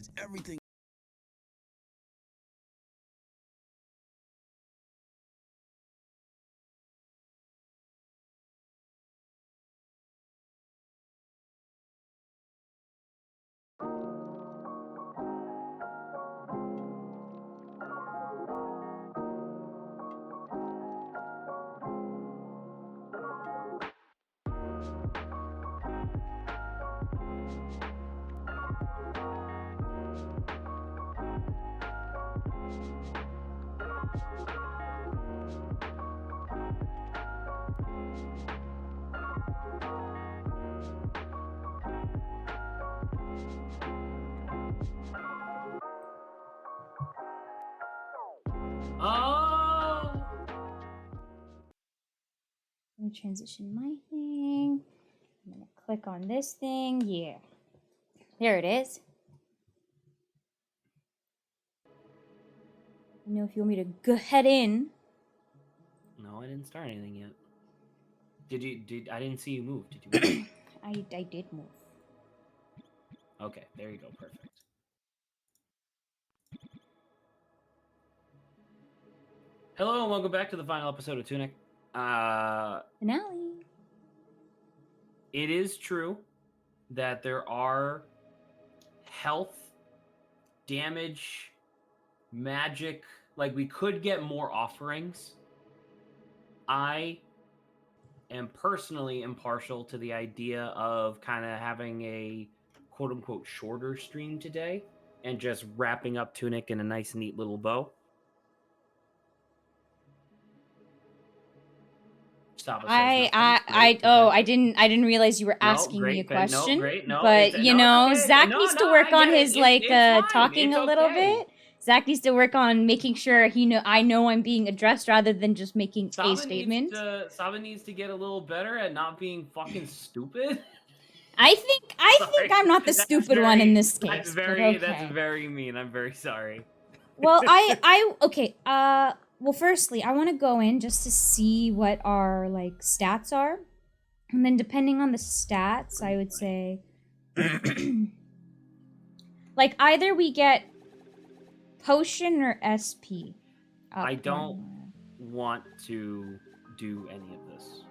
It's everything. Oh! Let me transition my thing. I'm gonna click on this thing. Yeah. There it is. You know, if you want me to go head in. No, I didn't start anything yet. I didn't see you move. Did you move? I did move. Okay, there you go. Perfect. Hello and welcome back to the final episode of Tunic. Finale. It is true that there are health, damage, magic. Like, we could get more offerings. I am personally impartial to the idea of kind of having a quote-unquote shorter stream today and just wrapping up Tunic in a nice, neat little bow. Stop us. I didn't realize you were asking me a question. But Zach needs to work on his talking a little bit. Zach needs to work on making sure I know I'm being addressed rather than just making a statement. Saba needs to get a little better at not being fucking stupid. I think I'm not the stupid one in this case. That's very mean. I'm very sorry. Well, okay. Well, firstly, I want to go in just to see what our stats are, and then depending on the stats, I would say, either we get potion or SP. I don't want to do any of this.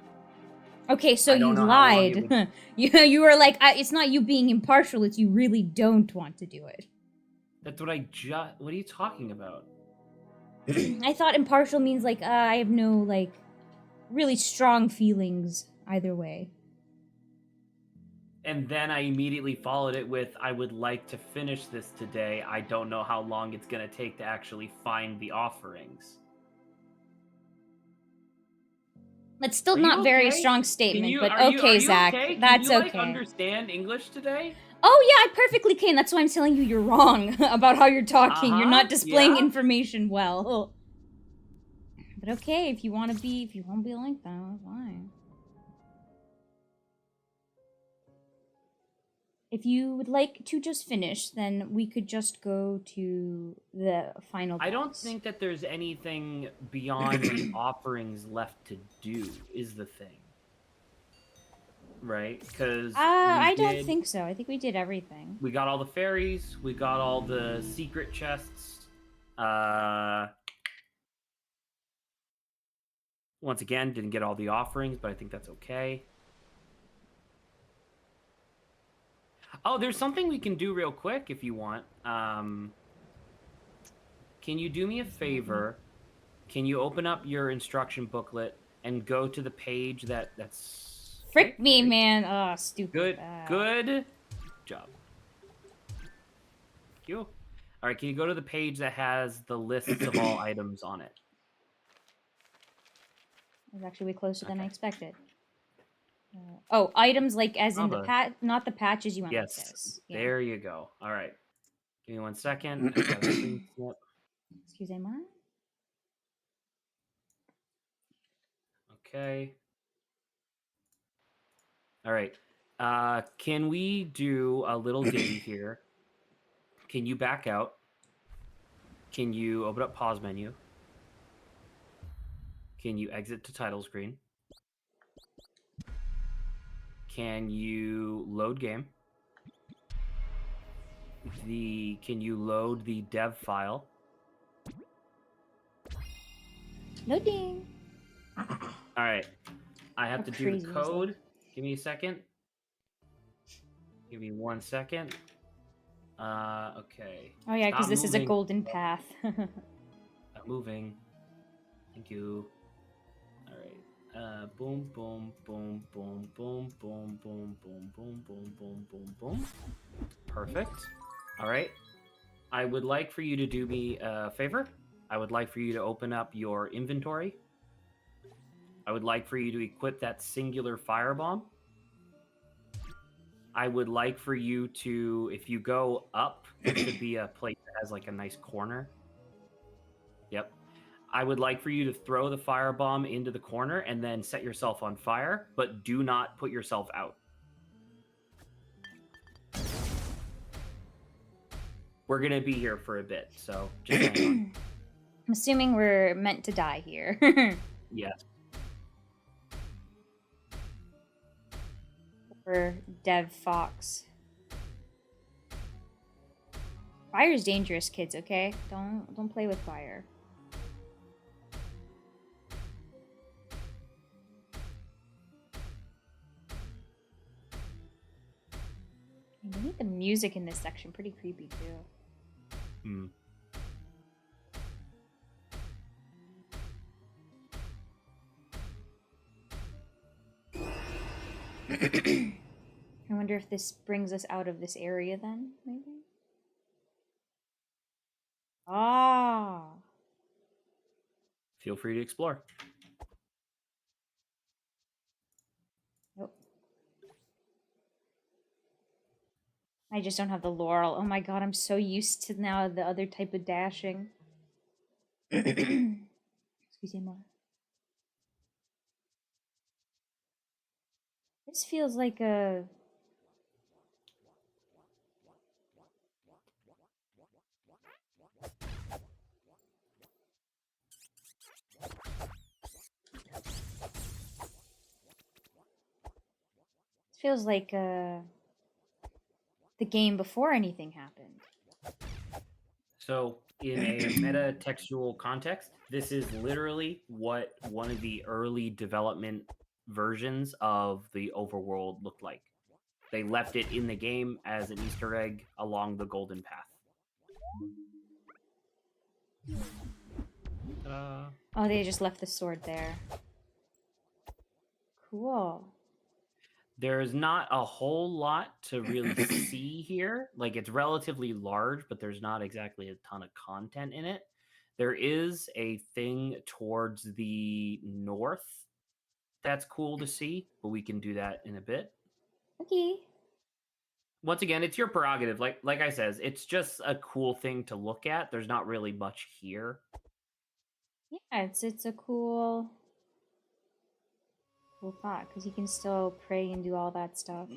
Okay, so you lied. You were like, it's not you being impartial, it's you really don't want to do it. That's what what are you talking about? I thought impartial means I have no really strong feelings either way. And then I immediately followed it with, I would like to finish this today. I don't know how long it's going to take to actually find the offerings. That's still not very strong statement, but okay, Zach. That's okay. Understand English today? Oh yeah, I perfectly can. That's why I'm telling you you're wrong about how you're talking. You're not displaying information well. But okay, if you want to be like that, fine. If you would like to just finish, then we could just go to the final boss. I don't think that there's anything beyond the offerings left to do, is the thing. Right? Because I don't think so. I think we did everything. We got all the fairies. We got all the secret chests. Once again, didn't get all the offerings, but I think that's okay. Oh, there's something we can do real quick if you want. Can you do me a favor? Can you open up your instruction booklet and go to the page that's... Frick me, man. Oh, stupid. Good job. Thank you. All right, can you go to the page that has the lists of all items on it? It was actually way closer than I expected. Items as in the not the patches you want. Yes, this. Yeah. There you go. All right. Give me 1 second. Excuse me. Okay. All right. Can we do a little ditty here? Can you back out? Can you open up pause menu? Can you exit to title screen? Can you load game? Can you load the dev file? Loading. All right. I have to do the code. Give me a second. Give me 1 second. Okay. Oh yeah, because this is a golden path. Stop moving. Thank you. All right. Boom, boom, boom, boom, boom, boom, boom, boom, boom, boom, boom, boom, boom. Perfect. All right. I would like for you to do me a favor. I would like for you to open up your inventory. I would like for you to equip that singular firebomb. I would like for you to, if you go up, there should be a place that has like a nice corner. Yep. I would like for you to throw the firebomb into the corner and then set yourself on fire, but do not put yourself out. We're going to be here for a bit, so just hang on. I'm assuming we're meant to die here. Yes. For Dev Fox. Fire's dangerous, kids, okay? Don't play with fire. I need the music in this section. Pretty creepy, too. I wonder if this brings us out of this area then, maybe? Ah. Feel free to explore. Nope. I just don't have the laurel. Oh my god, I'm so used to now the other type of dashing. Excuse me. This feels like a... feels like the game before anything happened. So, in a meta-textual context, this is literally what one of the early development versions of the overworld looked like. They left it in the game as an Easter egg along the golden path. Oh, they just left the sword there. Cool. There's not a whole lot to really see here. Like, it's relatively large, but there's not exactly a ton of content in it. There is a thing towards the north that's cool to see, but we can do that in a bit. Okay. Once again, it's your prerogative. Like I says, it's just a cool thing to look at. There's not really much here. Yeah, it's a cool thought, because you can still pray and do all that stuff.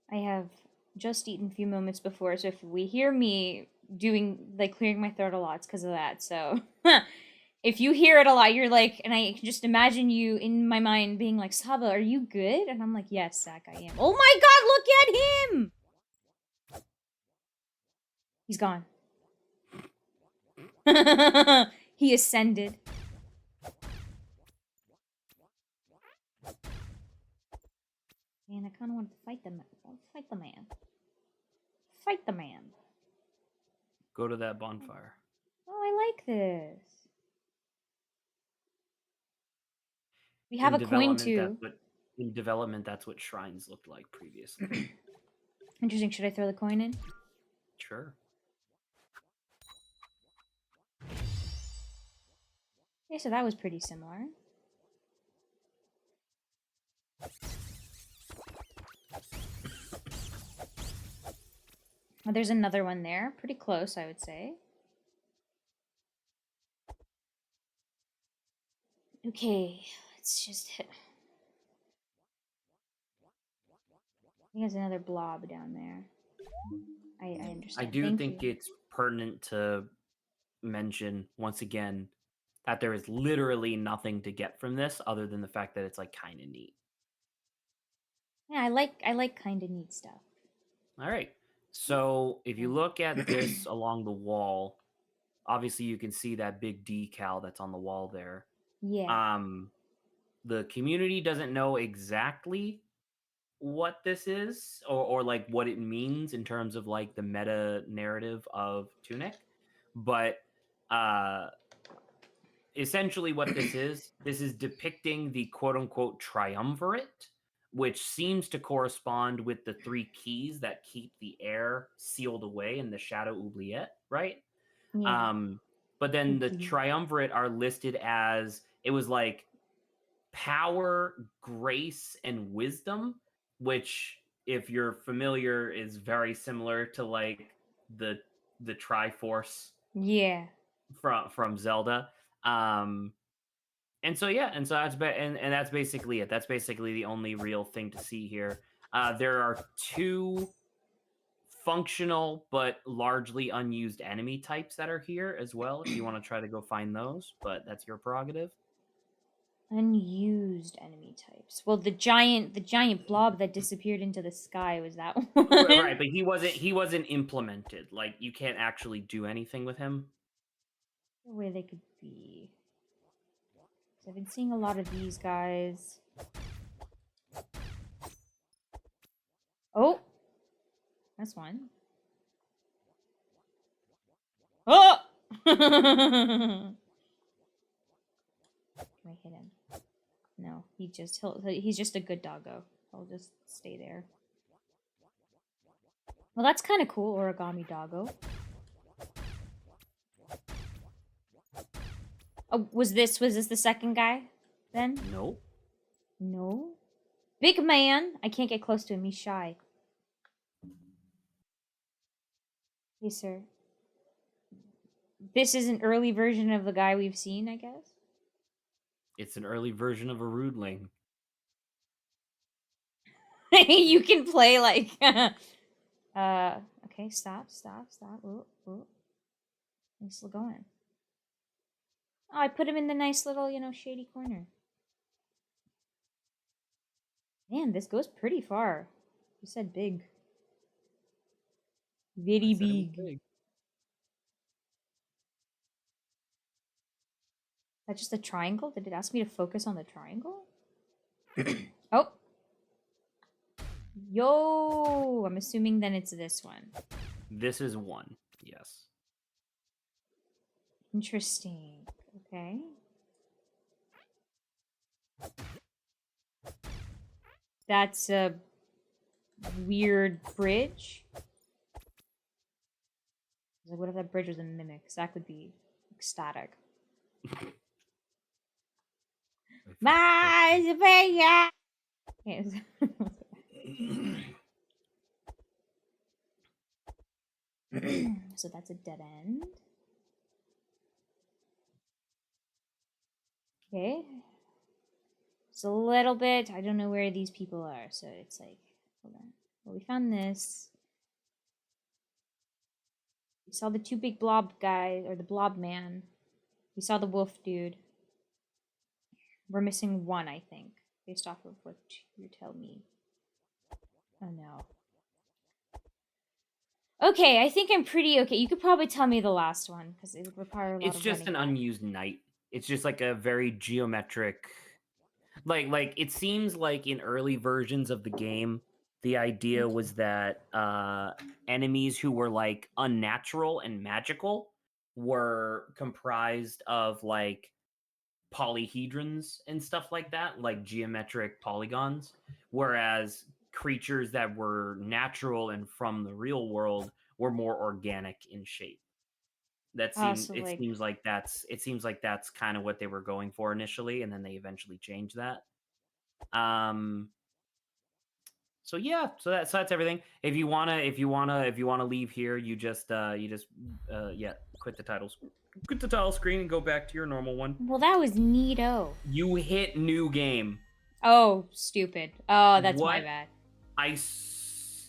I have just eaten a few moments before, so if we hear me doing, like, clearing my throat a lot, it's because of that, so... If you hear it a lot, you're like, and I can just imagine you in my mind being like, Saba, are you good? And I'm like, yes, Zach, I am. Oh my god, look at him! He's gone. He ascended. Man, I kind of want to fight the man. Fight the man. Fight the man. Go to that bonfire. Oh, I like this. We have a coin too. In development, that's what shrines looked like previously. Interesting. Should I throw the coin in? Sure. Okay, so that was pretty similar. Oh, there's another one there. Pretty close, I would say. Okay, let's just hit. I think there's another blob down there. I understand. I do think it's pertinent to mention, once again, that there is literally nothing to get from this other than the fact that it's like kind of neat. Yeah, I like kind of neat stuff. All right. So if you look at this along the wall, obviously you can see that big decal that's on the wall there. Yeah. The community doesn't know exactly what this is or like what it means in terms of like the meta narrative of Tunic, but essentially what this is depicting the quote unquote triumvirate, which seems to correspond with the three keys that keep the Heir sealed away in the Shadow Oubliette, right? Yeah. But then the triumvirate are listed as, it was like power, grace, and wisdom, which, if you're familiar, is very similar to like the Triforce. Yeah. From Zelda. And so yeah, and so and that's basically it. That's basically the only real thing to see here. There are two functional but largely unused enemy types that are here as well, if you want to try to go find those, but that's your prerogative. Unused enemy types. Well, the giant blob that disappeared into the sky was that one. Right, but he wasn't implemented. Like, you can't actually do anything with him. Where they could be. I've been seeing a lot of these guys. Oh! That's one. Oh! Can I hit him? No, he's just a good doggo. I'll just stay there. Well, that's kind of cool, origami doggo. Oh, was this the second guy then? Nope. No. Big man. I can't get close to him. He's shy. Hey, sir. This is an early version of the guy we've seen, I guess. It's an early version of a Rudeling. You can play like okay, stop. Ooh. I'm still going. Oh, I put him in the nice little, shady corner. Man, this goes pretty far. You said big. Very big. Is that just a triangle? Did it ask me to focus on the triangle? Oh. Yo! I'm assuming then it's this one. This is one, yes. Interesting. Okay. That's a weird bridge. Like, what if that bridge was a mimic? Zach would be ecstatic. So that's a dead end. Okay. It's a little bit. I don't know where these people are, so it's like, hold on. Well, we found this. We saw the two big blob guys, or the blob man. We saw the wolf dude. We're missing one, I think, based off of what you tell me. Oh no. Okay, I think I'm pretty okay. You could probably tell me the last one, because it would require a lot of It's just an unused knight. It's just like a very geometric... Like it seems like in early versions of the game, the idea was that enemies who were like unnatural and magical were comprised of like polyhedrons and stuff like that, like geometric polygons, whereas creatures that were natural and from the real world were more organic in shape. Seems like that's kind of what they were going for initially, and then they eventually changed that. So yeah, so that's everything. If you wanna leave here, you just quit the title screen and go back to your normal one. Well, that was neato. You hit new game. Oh, stupid. Oh, that's my bad.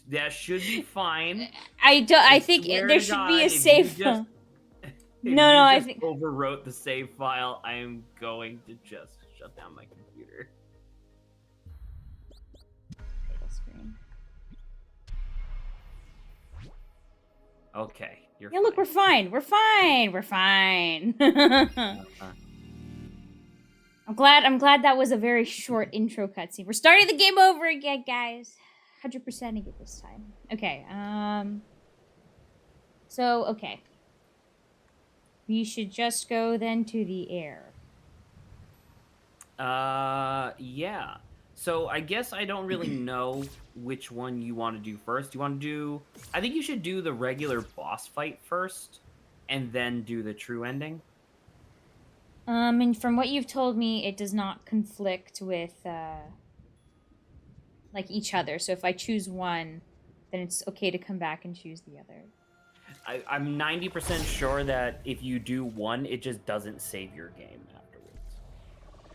That should be fine. I think there should be a save. No, I think overwrote the save file. I am going to just shut down my computer. Title screen. Okay, you're yeah, look, we're fine. We're fine. We're fine. I'm glad that was a very short intro cutscene. We're starting the game over again, guys. 100%ing it this time. Okay, so, okay. We should just go then to the Heir. Yeah. So I guess I don't really know which one you want to do first. You want to do... I think you should do the regular boss fight first, and then do the true ending. And from what you've told me, it does not conflict with, like, each other. So if I choose one, then it's okay to come back and choose the other. I'm 90% sure that if you do one, it just doesn't save your game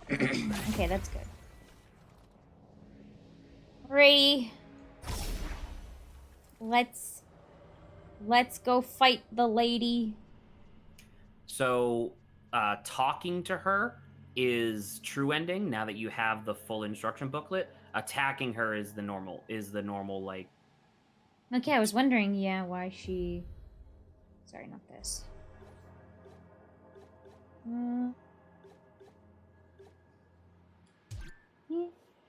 afterwards. Okay, that's good. Alrighty. Let's go fight the lady. So, talking to her is true ending. Now that you have the full instruction booklet, attacking her is the normal like. Okay, I was wondering, yeah, why she. Sorry, not this. Yeah.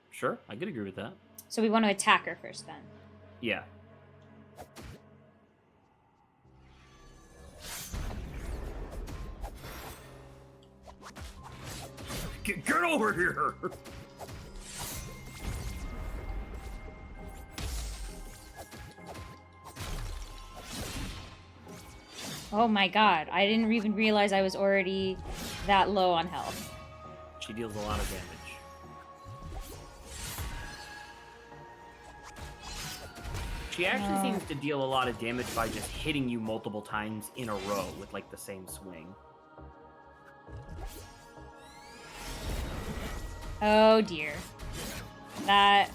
Sure, I could agree with that. So we want to attack her first, then. Yeah. Get over here! Oh my god, I didn't even realize I was already that low on health. She deals a lot of damage. She actually seems to deal a lot of damage by just hitting you multiple times in a row with, like, the same swing. Oh dear. That...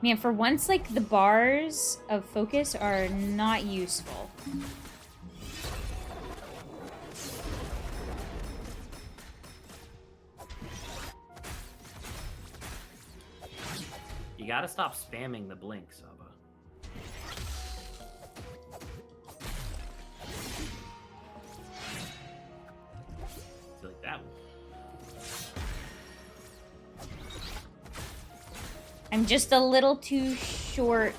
Man, for once, like, the bars of focus are not useful. You gotta stop spamming the blink, Saba. So like that one. I'm just a little too short.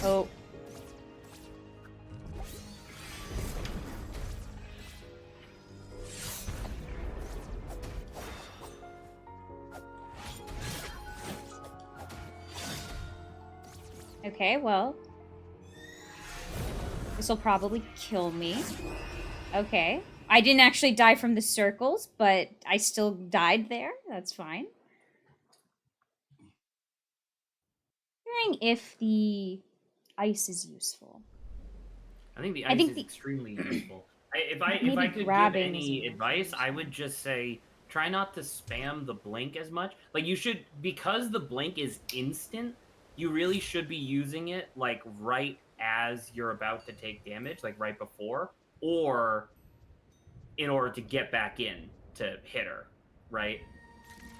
Oh. Okay, well. This will probably kill me. Okay. I didn't actually die from the circles, but I still died there. That's fine. I'm wondering if the ice is useful. I think the ice is extremely useful. If I could give any advice, I would just say try not to spam the blink as much. Like, you should, because the blink is instant, you really should be using it, like, right as you're about to take damage, like, right before, or in order to get back in to hit her, right?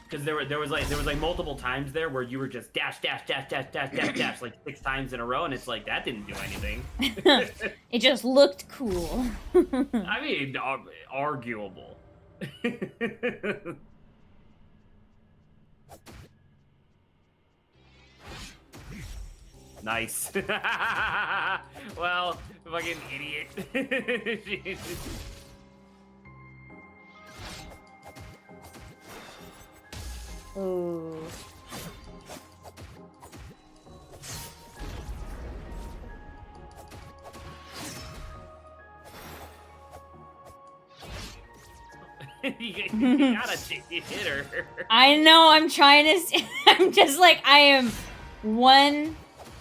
Because there was like multiple times there where you were just dash like 6 times in a row, and it's like that didn't do anything. It just looked cool. I mean, arguable. Nice. Well, fucking idiot. Ooh. You gotta hit her. I know, I'm trying to... I'm just like, I am one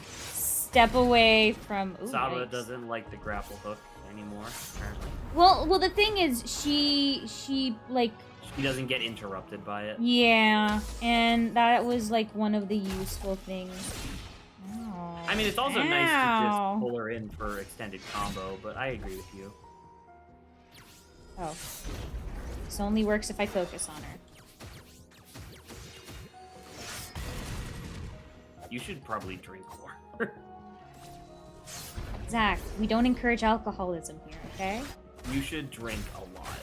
step away from... Ooh, Saba doesn't like the grapple hook anymore, apparently. Well, the thing is, she like... he doesn't get interrupted by it. Yeah, and that was like one of the useful things. Oh, I mean, it's also nice to just pull her in for extended combo, but I agree with you. Oh. This only works if I focus on her. You should probably drink more. Zach, we don't encourage alcoholism here, okay? You should drink a lot.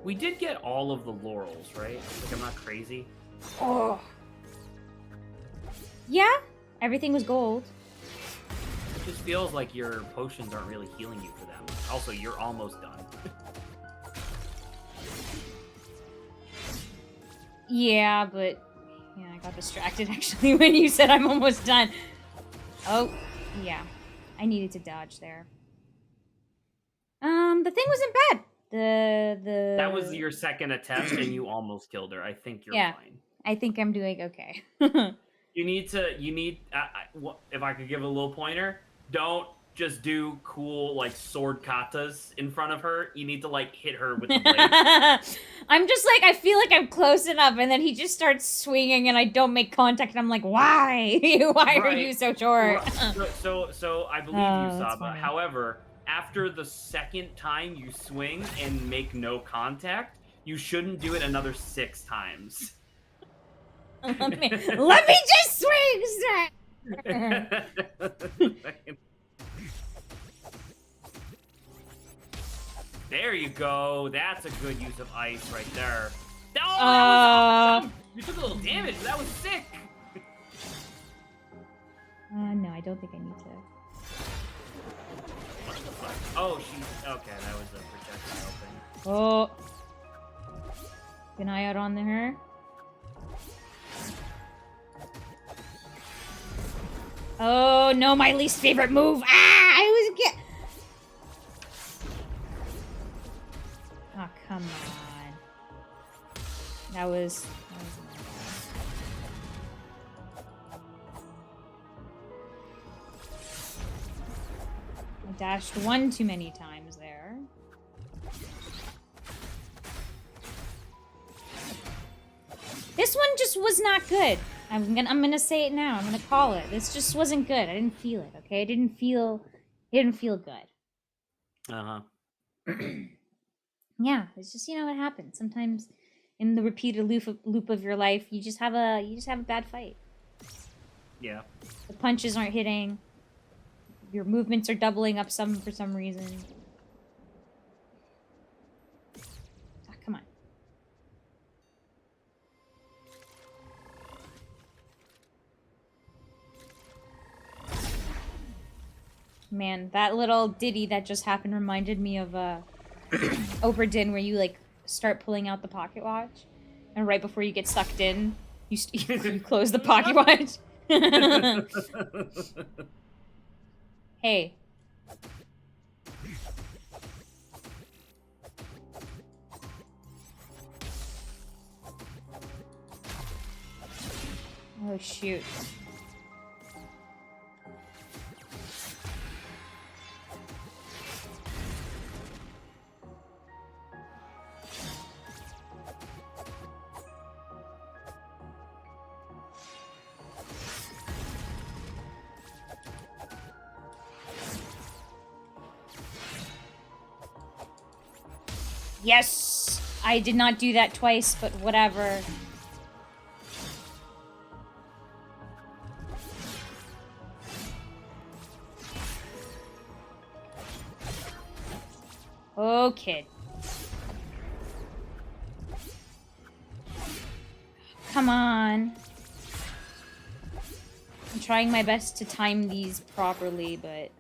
We did get all of the laurels, right? Like, I'm not crazy. Oh. Yeah, everything was gold. It just feels like your potions aren't really healing you for them. Also, you're almost done. Yeah, but... Yeah, I got distracted, actually, when you said I'm almost done. Oh, yeah. I needed to dodge there. The thing wasn't bad. The... That was your second attempt, and you almost killed her. I think you're fine. I think I'm doing okay. You need, if I could give a little pointer, don't just do cool, like, sword katas in front of her. You need to, like, hit her with the blade. I'm just like, I feel like I'm close enough, and then he just starts swinging, and I don't make contact, and I'm like, why? Why are you so short? So I believe you, Saba. However, after the second time you swing and make no contact, you shouldn't do it another 6 times. let me just swing, There you go. That's a good use of ice right there. Oh, that was awesome. You took a little damage, but that was sick. No, I don't think I need to. What the fuck? Oh, okay, that was a projectile thing. Oh. Keep an eye out on her. Oh, no, my least favorite move. I was Oh, come on. That was I dashed one too many times there. This one just was not good. I'm gonna say it now. I'm gonna call it. This just wasn't good. I didn't feel it. Okay, it didn't feel good. Yeah, it's just, what happens sometimes in the repeated loop of your life. You just have a bad fight. Yeah. The punches aren't hitting. Your movements are doubling up for some reason. Oh, come on. Man, that little ditty that just happened reminded me of Oberdin, where you like start pulling out the pocket watch, and right before you get sucked in, you close the pocket watch. Hey. Oh shoot. Yes! I did not do that twice, but whatever. Oh, kid. Come on. I'm trying my best to time these properly, but...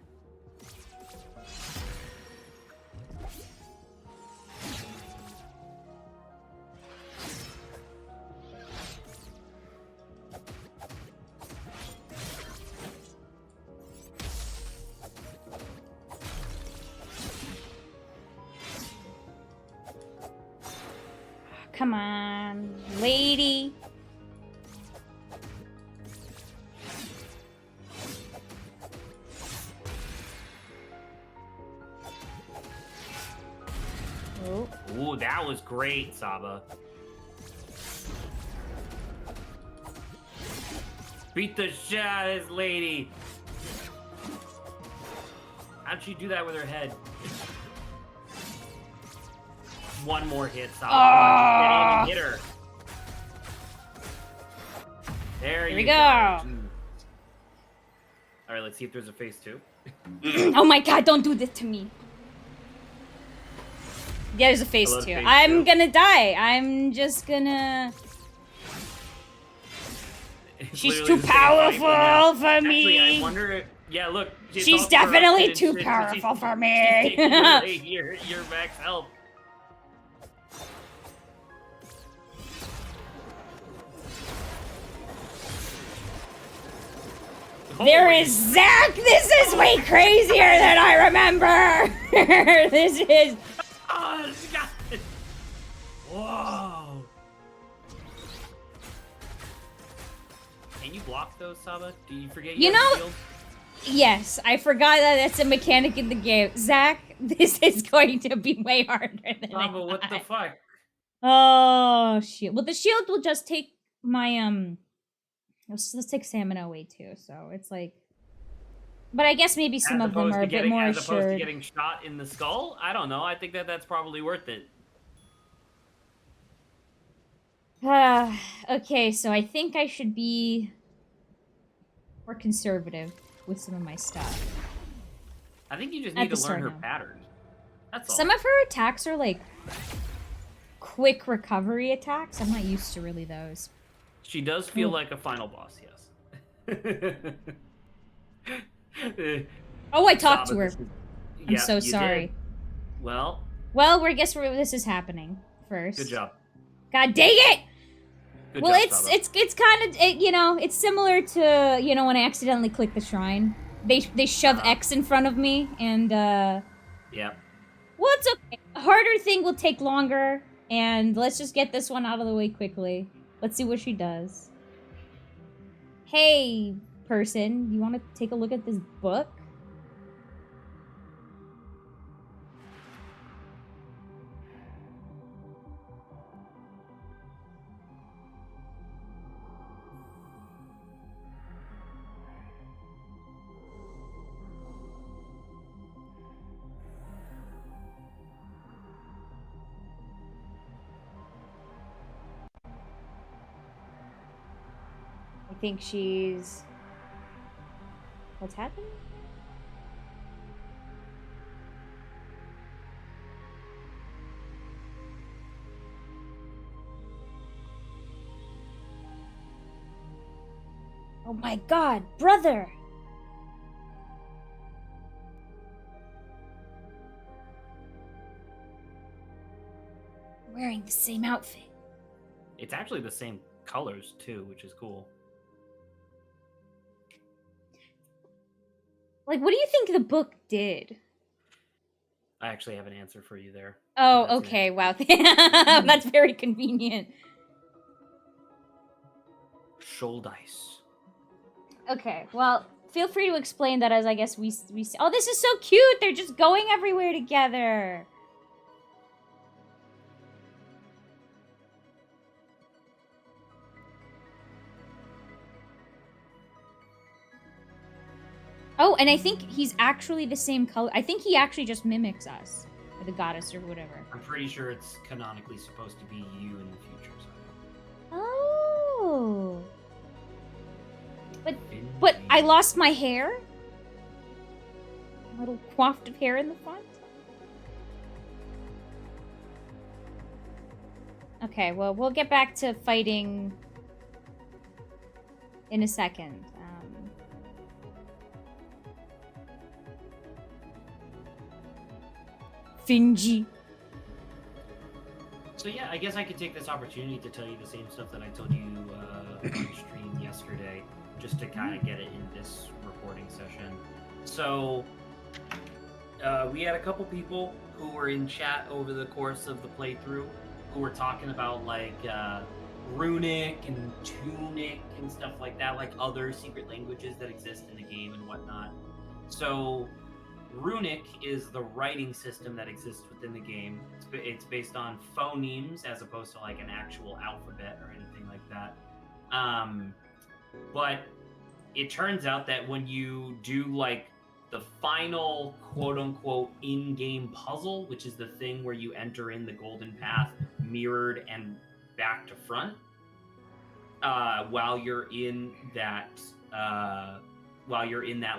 Come on, lady. that was great, Saba. Beat the shit out of this lady. How'd she do that with her head? One more hit, Saba. Come on, just hit her. There you go. All right, let's see if there's a phase 2. Oh my god, don't do this to me. Yeah, there's a phase 2. I'm gonna die. I'm just gonna... She's too powerful for me. Actually, I wonder if... Yeah, look. She's definitely too powerful for me. She's taking away your max health. There is Zach! This is way crazier than I remember! This is... Oh, God. Whoa. Can you block those, Saba? Do you forget your shield? Yes, I forgot that that's a mechanic in the game. Zach, this is going to be way harder than Saba, what the fuck? Oh, shit. Well, the shield will just take my, let's take stamina away too, so it's like... But I guess maybe some of them are a bit more assured. As opposed to getting shot in the skull? I don't know. I think that's probably worth it. Okay, so I think I should be more conservative with some of my stuff. I think you just need to learn her pattern. That's all. Some of her attacks are like quick recovery attacks. I'm not used to really those. She does feel like a final boss, yes. Oh, I talked to her. I'm so sorry. Did. Well, I guess this is happening first. Good job. God dang it! Good well, job, it's kind of it's similar to when I accidentally click the shrine. They shove X in front of me and Yeah. Well, it's okay. A harder thing will take longer, and let's just get this one out of the way quickly. Let's see what she does. Hey, person, you want to take a look at this book? I think she's... What's happening? Oh my god, brother! Wearing the same outfit. It's actually the same colors too, which is cool. Like, what do you think the book did? I actually have an answer for you there. Oh, okay, wow. That's very convenient. Shoal dice. Okay, well, feel free to explain that as I guess we see. Oh, this is so cute! They're just going everywhere together! Oh, and I think he's actually the same color. I think he actually just mimics us. Or the goddess or whatever. I'm pretty sure it's canonically supposed to be you in the future. So. Oh. But I lost my hair? A little waft of hair in the front? Okay, well, we'll get back to fighting in a second. Finji. So yeah, I guess I could take this opportunity to tell you the same stuff that I told you on stream yesterday, just to kind of get it in this recording session. So we had a couple people who were in chat over the course of the playthrough who were talking about like runic and tunic and stuff like that, like other secret languages that exist in the game and whatnot. So Runic is the writing system that exists within the game. It's based on phonemes as opposed to like an actual alphabet or anything like that. But it turns out that when you do like the final quote-unquote in-game puzzle, which is the thing where you enter in the golden path mirrored and back to front, while you're in that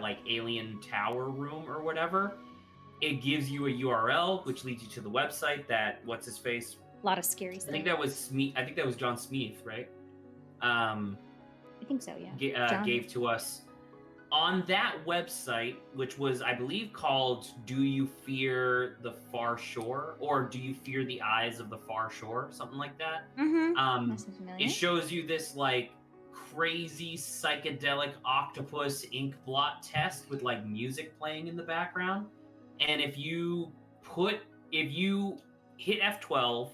like alien tower room or whatever, it gives you a URL which leads you to the website that what's his face. A lot of scary stuff. I think that was John Smeeth, right? I think so, yeah. Gave to us on that website, which was, I believe, called "Do You Fear the Far Shore?" or "Do You Fear the Eyes of the Far Shore?" something like that. It shows you this like crazy psychedelic octopus ink blot test with like music playing in the background, and if you hit F12,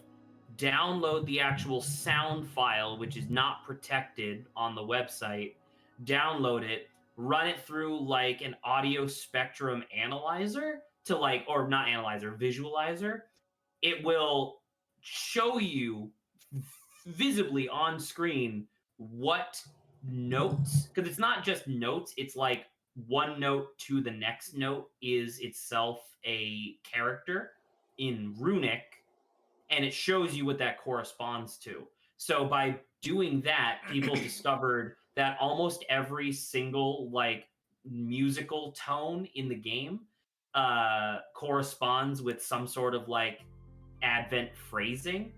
download the actual sound file, which is not protected on the website, download it, run it through like an audio spectrum analyzer to like, or not analyzer, visualizer, it will show you visibly on screen what notes, because it's not just notes, it's like one note to the next note is itself a character in Runic, and it shows you what that corresponds to. So by doing that, people discovered that almost every single like musical tone in the game corresponds with some sort of like Advent phrasing.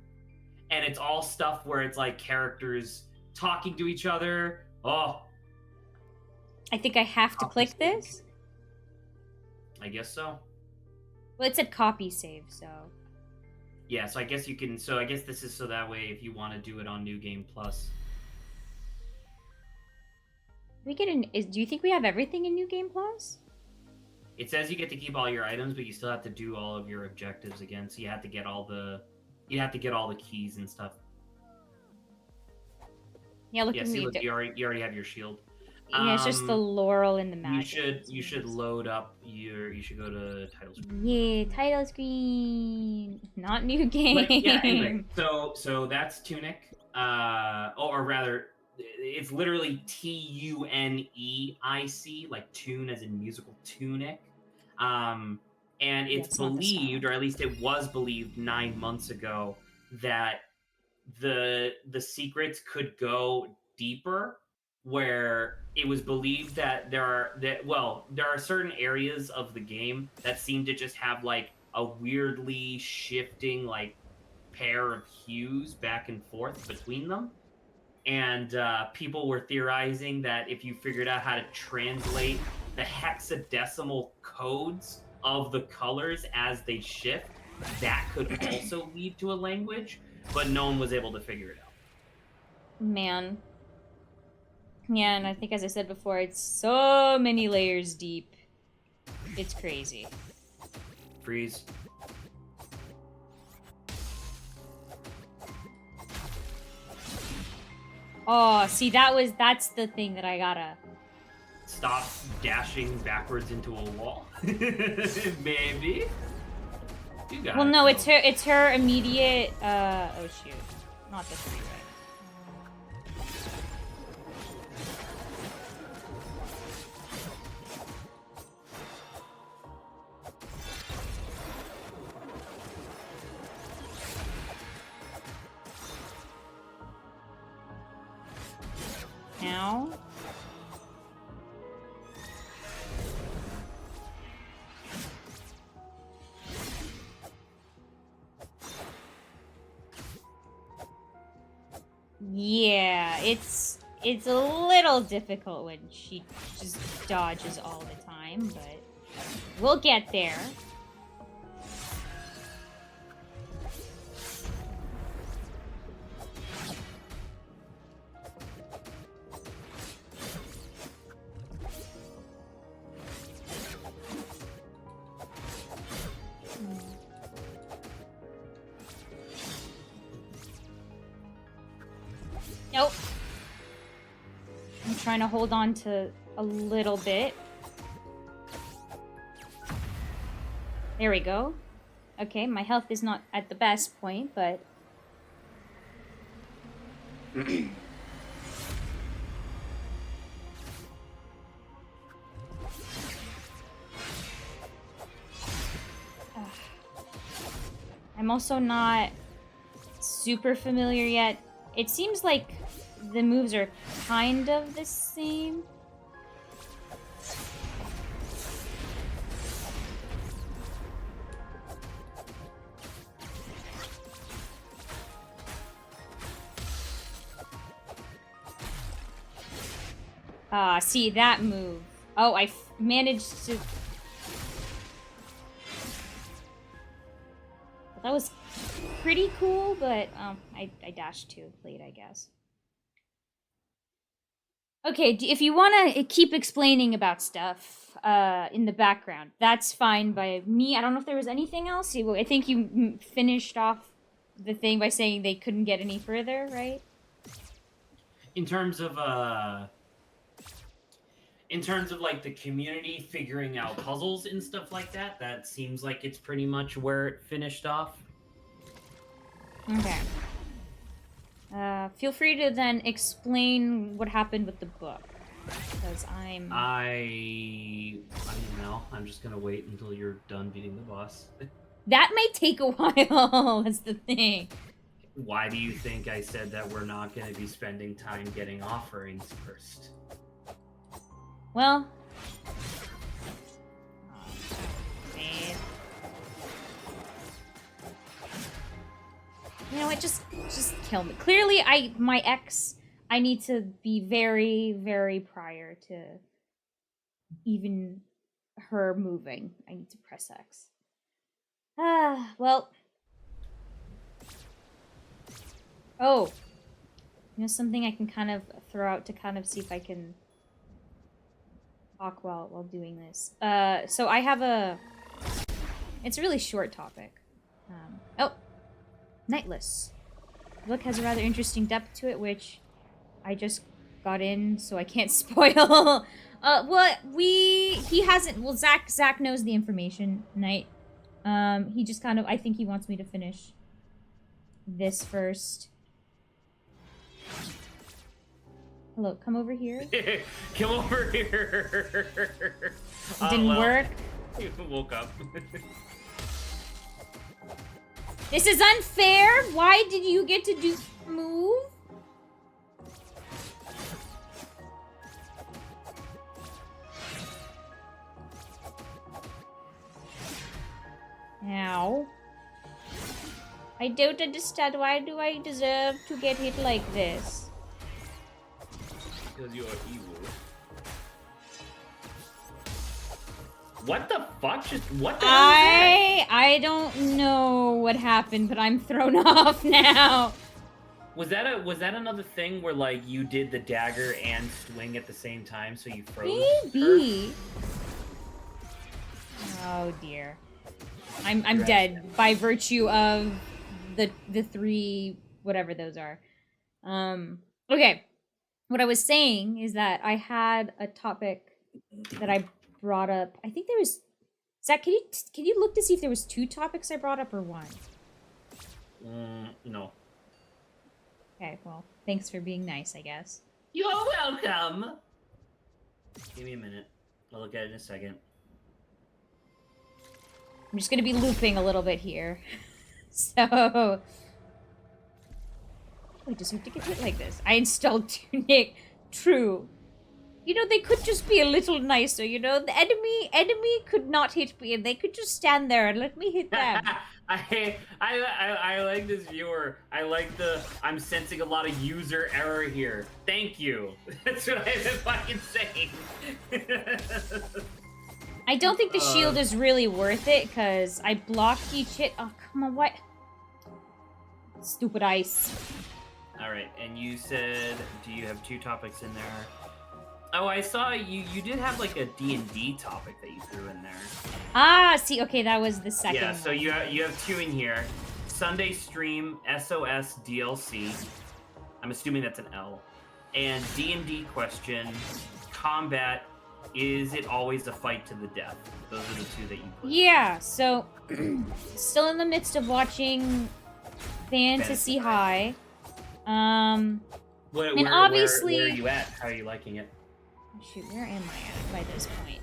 And it's all stuff where it's like characters talking to each other. Oh. I think I have to click this. I guess so. Well, it said copy save, so. Yeah, so I guess you can. So I guess this is so that way if you want to do it on New Game Plus. We get an. Do you think we have everything in New Game Plus? It says you get to keep all your items, but you still have to do all of your objectives again. So you have to get all the. You have to get all the keys and stuff. Yeah, look at me. Look, you already have your shield. Yeah, it's just the laurel and the magic. You should load up your. You should go to title screen. Yeah, title screen. Not new game. But, yeah. Anyway, so that's Tunic. Or rather, it's literally TUNEIC, like tune as in musical tunic. And it's believed, or at least it was believed 9 months ago, that the secrets could go deeper, where it was believed that there are certain areas of the game that seem to just have like a weirdly shifting like pair of hues back and forth between them. And people were theorizing that if you figured out how to translate the hexadecimal codes of the colors as they shift, that could also lead to a language, but no one was able to figure it out. Man. Yeah, and I think, as I said before, it's so many layers deep. It's crazy. Freeze. Oh, see, that's the thing that I gotta... Stop dashing backwards into a wall. Maybe. You got well, it, no, though. it's her immediate, oh shoot. Not the three, right? Now. Yeah, it's a little difficult when she just dodges all the time, but we'll get there. Nope. I'm trying to hold on to a little bit. There we go. Okay, my health is not at the best point, but... I'm also not super familiar yet. It seems like the moves are kind of the same. See that move. Oh, I managed to... That was pretty cool, but I dashed too late, I guess. Okay, if you want to keep explaining about stuff in the background, that's fine by me. I don't know if there was anything else. I think you finished off the thing by saying they couldn't get any further, right? In terms of like the community figuring out puzzles and stuff like that, that seems like it's pretty much where it finished off. Okay. Feel free to then explain what happened with the book, because I don't know. I'm just gonna wait until you're done beating the boss. That may take a while. That's the thing. Why do you think I said that we're not going to be spending time getting offerings first? Well... You know what, just kill me. Clearly, my ex, I need to be very, very prior to even her moving. I need to press X. Well... Oh. You know, something I can kind of throw out to kind of see if I can talk while doing this. So I have a... It's a really short topic. Oh! Nightless. The book has a rather interesting depth to it, which I just got in, so I can't spoil. He hasn't... Well, Zach knows the information, Night. He just kind of... I think he wants me to finish this first. Hello, come over here. Come over here. It didn't work. You woke up. This is unfair. Why did you get to do move? Ow. I don't understand. Why do I deserve to get hit like this? Because you are evil. What the fuck? What the hell is that? I don't know what happened, but I'm thrown off now. Was that another thing where like you did the dagger and swing at the same time, so you froze? Maybe. Oh dear. I'm dead by virtue of the three whatever those are. Okay. What I was saying is that I had a topic that I brought up. I think there was... Zach, can you look to see if there was 2 topics I brought up or 1? No. Okay, well, thanks for being nice, I guess. You're welcome! Give me a minute. I'll look at it in a second. I'm just gonna be looping a little bit here. So... I deserve to get hit like this. I installed Tunic. True. You know, they could just be a little nicer, you know? The enemy could not hit me, and they could just stand there and let me hit them. I like this viewer. I like I'm sensing a lot of user error here. Thank you. That's what I've been fucking saying. I don't think the shield is really worth it, because I blocked each hit. Oh, come on, what? Stupid ice. Alright, and you said, do you have 2 topics in there? Oh, I saw you did have like a D&D topic that you threw in there. Ah, see, okay, that was the second one. So you have 2 in here. Sunday stream, SOS DLC. I'm assuming that's an L. And D&D question, combat, is it always a fight to the death? Those are the two that you put. Yeah, so still in the midst of watching Fantasy High. And obviously, where are you at? How are you liking it? Shoot, where am I at by this point?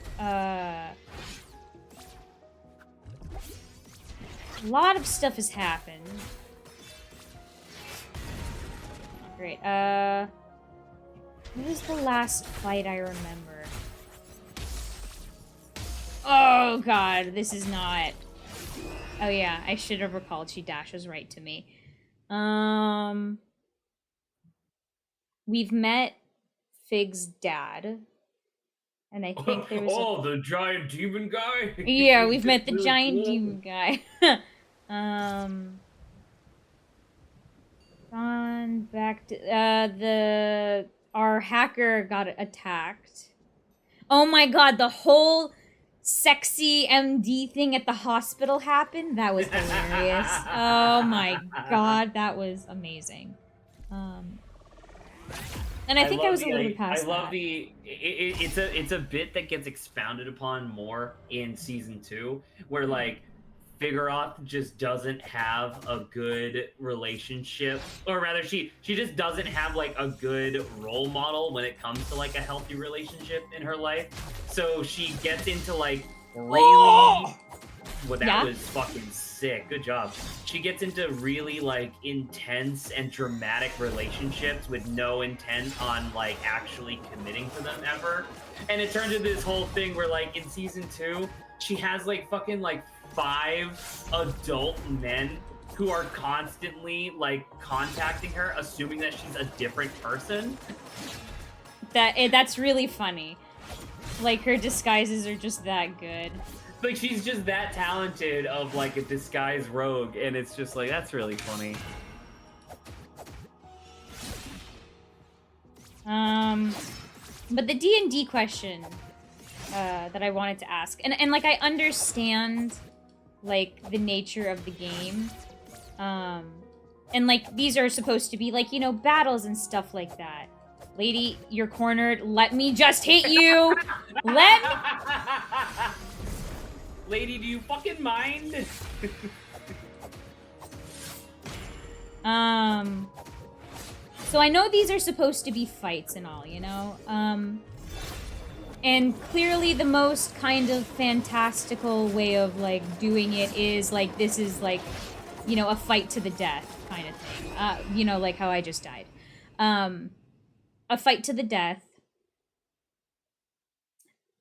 A lot of stuff has happened. Great. What was the last fight I remember? Oh god, this is not... Oh yeah, I should have recalled she dashes right to me. We've met Fig's dad. And I think there was the giant demon guy? Yeah, we've met the really giant demon guy. Gone back to our hacker got attacked. Oh my god, the whole sexy MD thing at the hospital happened. That was hilarious. Oh my god, that was amazing. And I think I was a little bit past that. I love it's a bit that gets expounded upon more in season 2, where like Figueroth just doesn't have a good relationship, or rather she just doesn't have like a good role model when it comes to like a healthy relationship in her life. So she gets into like really that was fucking sick. Good job. She gets into really like intense and dramatic relationships with no intent on like actually committing to them ever. And it turns into this whole thing where like in season 2, she has like fucking like 5 adult men who are constantly like contacting her, assuming that she's a different person. That's really funny. Like her disguises are just that good. Like she's just that talented of like a disguised rogue, and it's just like that's really funny. But the D&D question that I wanted to ask, and like I understand like the nature of the game, and like these are supposed to be like, you know, battles and stuff like that. Lady, you're cornered. Let me just hit you. Let me... Lady, do you fucking mind? So I know these are supposed to be fights and all, you know? And clearly the most kind of fantastical way of, like, doing it is, like, this is, like, you know, a fight to the death kind of thing. You know, like how I just died. A fight to the death.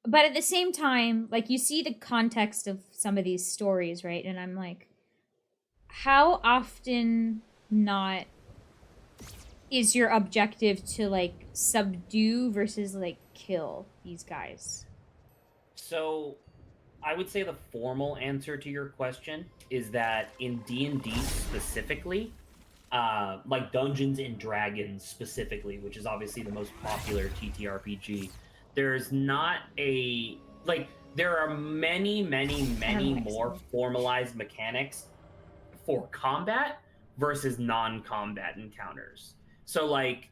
But at the same time, like, you see the context of some of these stories, right? And I'm like, how often not is your objective to, like, subdue versus, like, kill these guys? So, I would say the formal answer to your question is that in D&D specifically, like Dungeons and Dragons specifically, which is obviously the most popular TTRPG, there's not a... Like, there are many more formalized mechanics for combat versus non-combat encounters. So, like,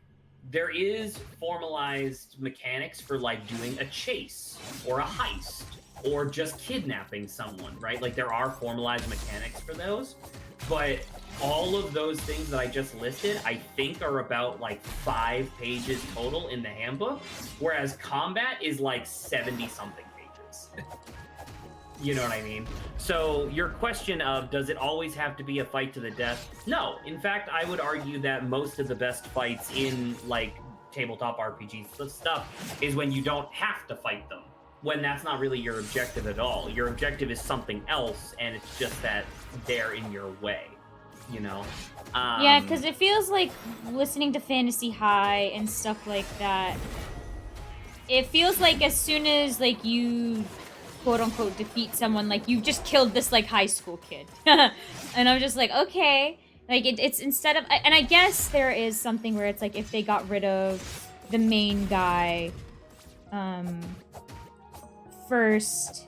there is formalized mechanics for, like, doing a chase or a heist or just kidnapping someone, right? Like, there are formalized mechanics for those, but all of those things that I just listed, I think are about, like, 5 pages total in the handbook, whereas combat is, like, 70-something pages. You know what I mean? So your question of, does it always have to be a fight to the death? No. In fact, I would argue that most of the best fights in, like, tabletop RPG stuff is when you don't have to fight them. When that's not really your objective at all. Your objective is something else, and it's just that they're in your way, you know? Yeah, because it feels like listening to Fantasy High and stuff like that, it feels like as soon as, like, you quote-unquote defeat someone, like, you've just killed this, like, high school kid. And I'm just like, okay. Like, it's instead of... And I guess there is something where it's like, if they got rid of the main guy, first,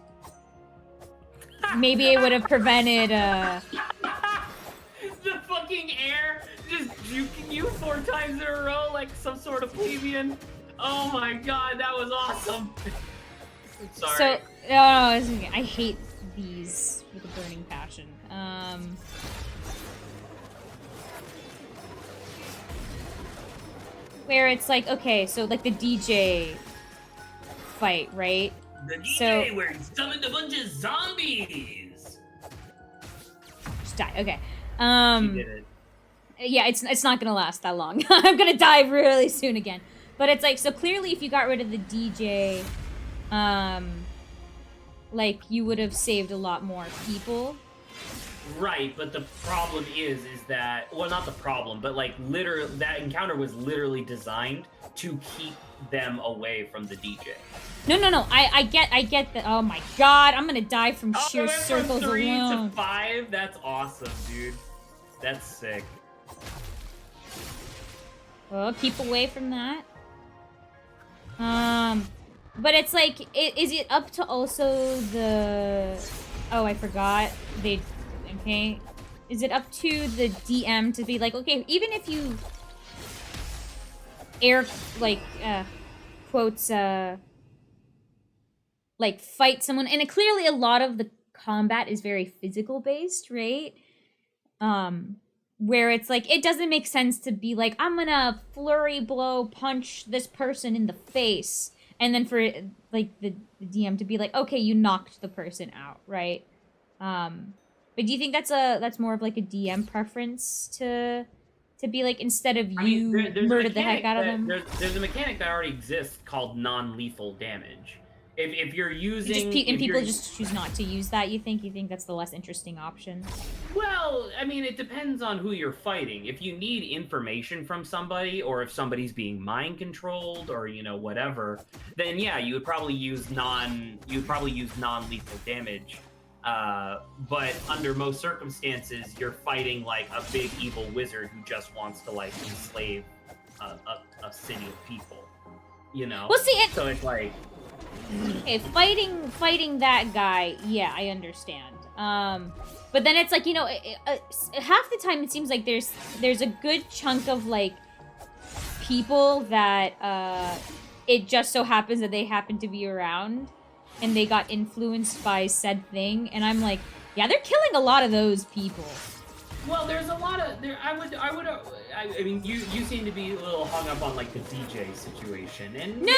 maybe it would have prevented, The fucking Heir just juking you 4 times in a row like some sort of plebeian. Oh my god, that was awesome. Sorry. So, I hate these with a burning passion. Where it's like, okay, so like the DJ fight, right? The DJ where he summoned a bunch of zombies. Just die. Okay. She did it. Yeah, it's not gonna last that long. I'm gonna die really soon again. But it's like, so clearly if you got rid of the DJ, like you would have saved a lot more people. Right, but the problem is that, well, not the problem, but like literally that encounter was literally designed to keep them away from the DJ. No. I get that. Oh my god, I'm gonna die from sheer circles from 3 alone. to 5? That's awesome, dude. That's sick. Oh, keep away from that. But it's like, is it up to also the... Oh, I forgot. Okay. Is it up to the DM to be like, okay, even if you quotes, like, fight someone, and clearly a lot of the combat is very physical based, right? Where it's like, it doesn't make sense to be like, I'm gonna flurry blow punch this person in the face, and then for like the DM to be like, okay, you knocked the person out, right? But do you think that's more of like a DM preference to be like, instead of you murder the heck out of them? There's a mechanic that already exists called non-lethal damage. If you're using... people just choose not to use that, you think that's the less interesting option? Well, I mean, it depends on who you're fighting. If you need information from somebody, or if somebody's being mind-controlled, or, you know, whatever, then yeah, you would probably use non-lethal damage. But under most circumstances, you're fighting, like, a big evil wizard who just wants to, like, enslave a city of people, you know? Well, see, so it's like... Okay, fighting that guy, yeah, I understand. But then it's like, you know, half the time it seems like there's a good chunk of, like, people that, it just so happens that they happen to be around, and they got influenced by said thing, and I'm like, yeah, they're killing a lot of those people. Well, there's a lot of I mean, you seem to be a little hung up on like the DJ situation, and no.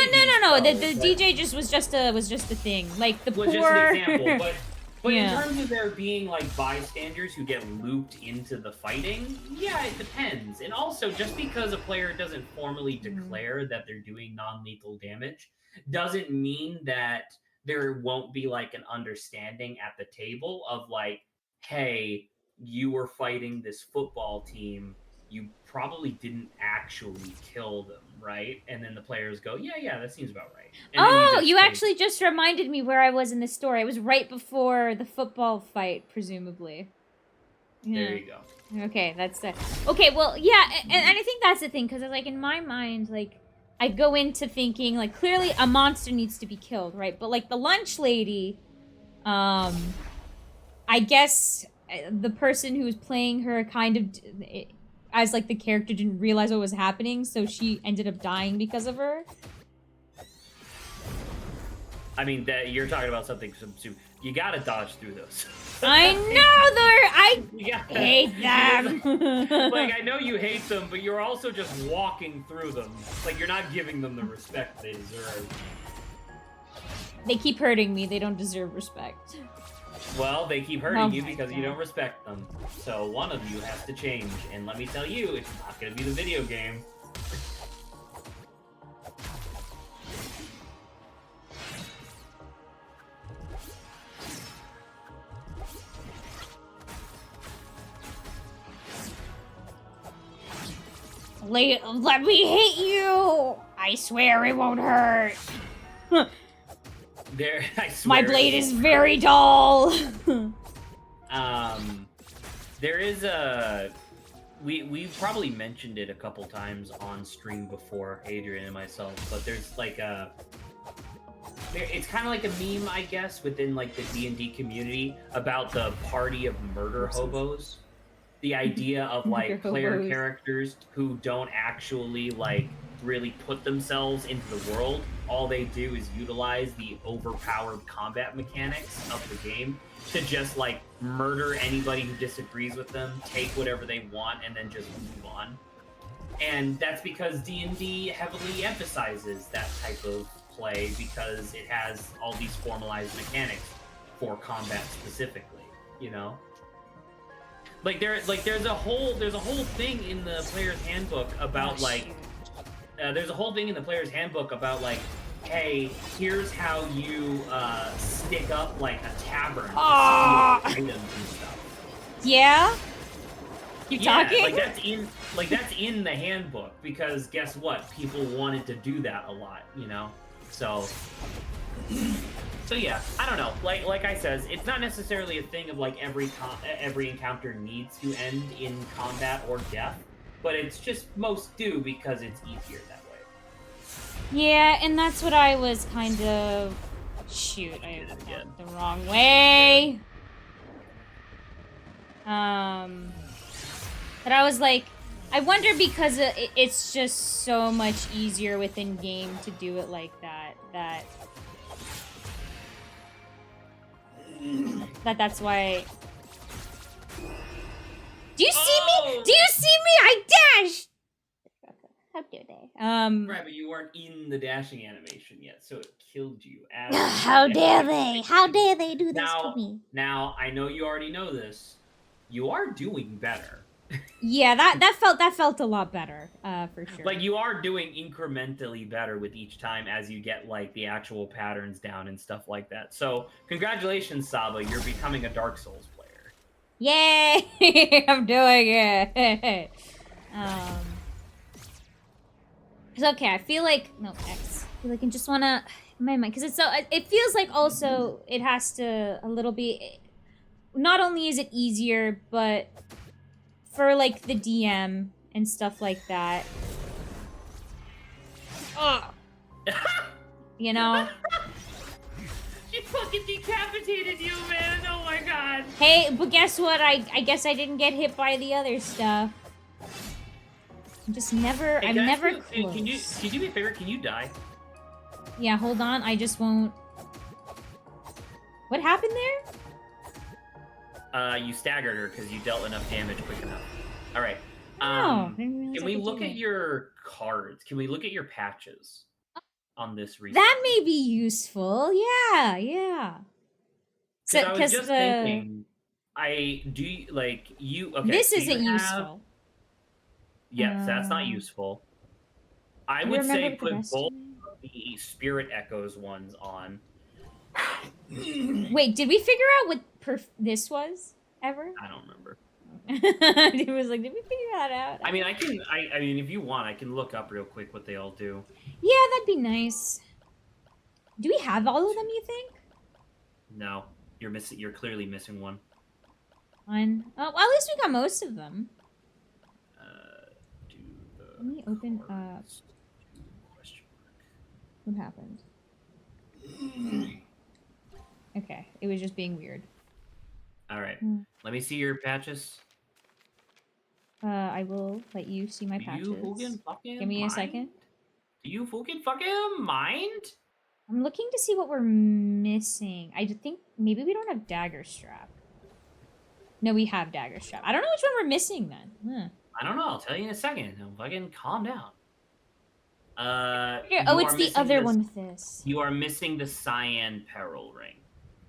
The DJ was just a thing, like the was poor. Just an example, but yeah. In terms of there being like bystanders who get looped into the fighting, yeah, it depends. And also, just because a player doesn't formally declare that they're doing non-lethal damage, doesn't mean that there won't be like an understanding at the table of like, hey, you were fighting this football team, you probably didn't actually kill them, right? And then the players go, yeah, that seems about right. And you actually just reminded me where I was in the story. It was right before the football fight, presumably. Yeah. There you go. Okay, that's it. Okay, well, yeah, and I think that's the thing, because like in my mind, like, I go into thinking, like, clearly a monster needs to be killed, right? But like the lunch lady, I guess the person who was playing her kind of, as like the character, didn't realize what was happening, so she ended up dying because of her. I mean, that you're talking about something. You gotta dodge through those. I know, I hate them. Like, I know you hate them, but you're also just walking through them. Like, you're not giving them the respect they deserve. They keep hurting me. They don't deserve respect. Well, they keep hurting you because you don't respect them. So one of you has to change. And let me tell you, it's not going to be the video game. Let me hit you! I swear it won't hurt. I swear my blade is very dull. There is a... We've probably mentioned it a couple times on stream before, Adrian and myself, but there's like a... It's kind of like a meme, I guess, within like the D&D community about the party of murder hobos. The idea of like player characters who don't actually like really put themselves into the world. All they do is utilize the overpowered combat mechanics of the game to just like murder anybody who disagrees with them, take whatever they want, and then just move on. And that's because D&D heavily emphasizes that type of play because it has all these formalized mechanics for combat specifically, you know? There's a whole thing in the player's handbook about there's a whole thing in the player's handbook about like, hey, here's how you stick up like a tavern to steal items and stuff. Yeah. Keep talking. That's in the handbook because guess what? People wanted to do that a lot, you know. So yeah, I don't know. Like I says, it's not necessarily a thing of like every encounter needs to end in combat or death, but it's just most do because it's easier that way. Yeah, and that's what I was kind of. Shoot, I went the wrong way. But I was like, I wonder because it's just so much easier within game to do it like that. That's why. Do you see me? Do you see me? I dashed. How dare they? Right, but you weren't in the dashing animation yet, so it killed you. How dare they? How dare they do this to me? Now I know you already know this. You are doing better. Yeah, that felt a lot better, for sure. Like you are doing incrementally better with each time as you get like the actual patterns down and stuff like that. So congratulations, Saba, you're becoming a Dark Souls player. Yay! I'm doing it. It's okay. I feel like X. I feel like I just wanna my mind because it's so. It feels like also it has to a little bit. Not only is it easier, but for like the DM and stuff like that. Oh. You know? She fucking decapitated you, man. Oh my god. Hey, but guess what? I guess I didn't get hit by the other stuff. I'm just never. Hey, I'm never close. Can you do me a favor? Can you die? Yeah, hold on. I just won't. What happened there? You staggered her because you dealt enough damage quick enough. All right. Can we look at your cards? Can we look at your patches on this reset? That may be useful. Yeah. So, I was just thinking, This isn't useful. Yes, that's not useful. I would say put both of the Spirit Echoes ones on. Wait, did we figure out what this was ever? I don't remember. It was like, did we figure that out? I mean, I mean, if you want, I can look up real quick what they all do. Yeah, that'd be nice. Do we have all of them? You think? No, you're missing. You're clearly missing one. One. Oh, well, at least we got most of them. Let me open up. What happened? Okay, it was just being weird. All right, let me see your patches. I will let you see my patches. Give me a second. Do you fucking mind? I'm looking to see what we're missing. I think maybe we don't have Dagger Strap. No, we have Dagger Strap. I don't know which one we're missing then. Huh. I don't know. I'll tell you in a second. Fucking calm down. It's the other one with this. You are missing the Cyan Peril Ring,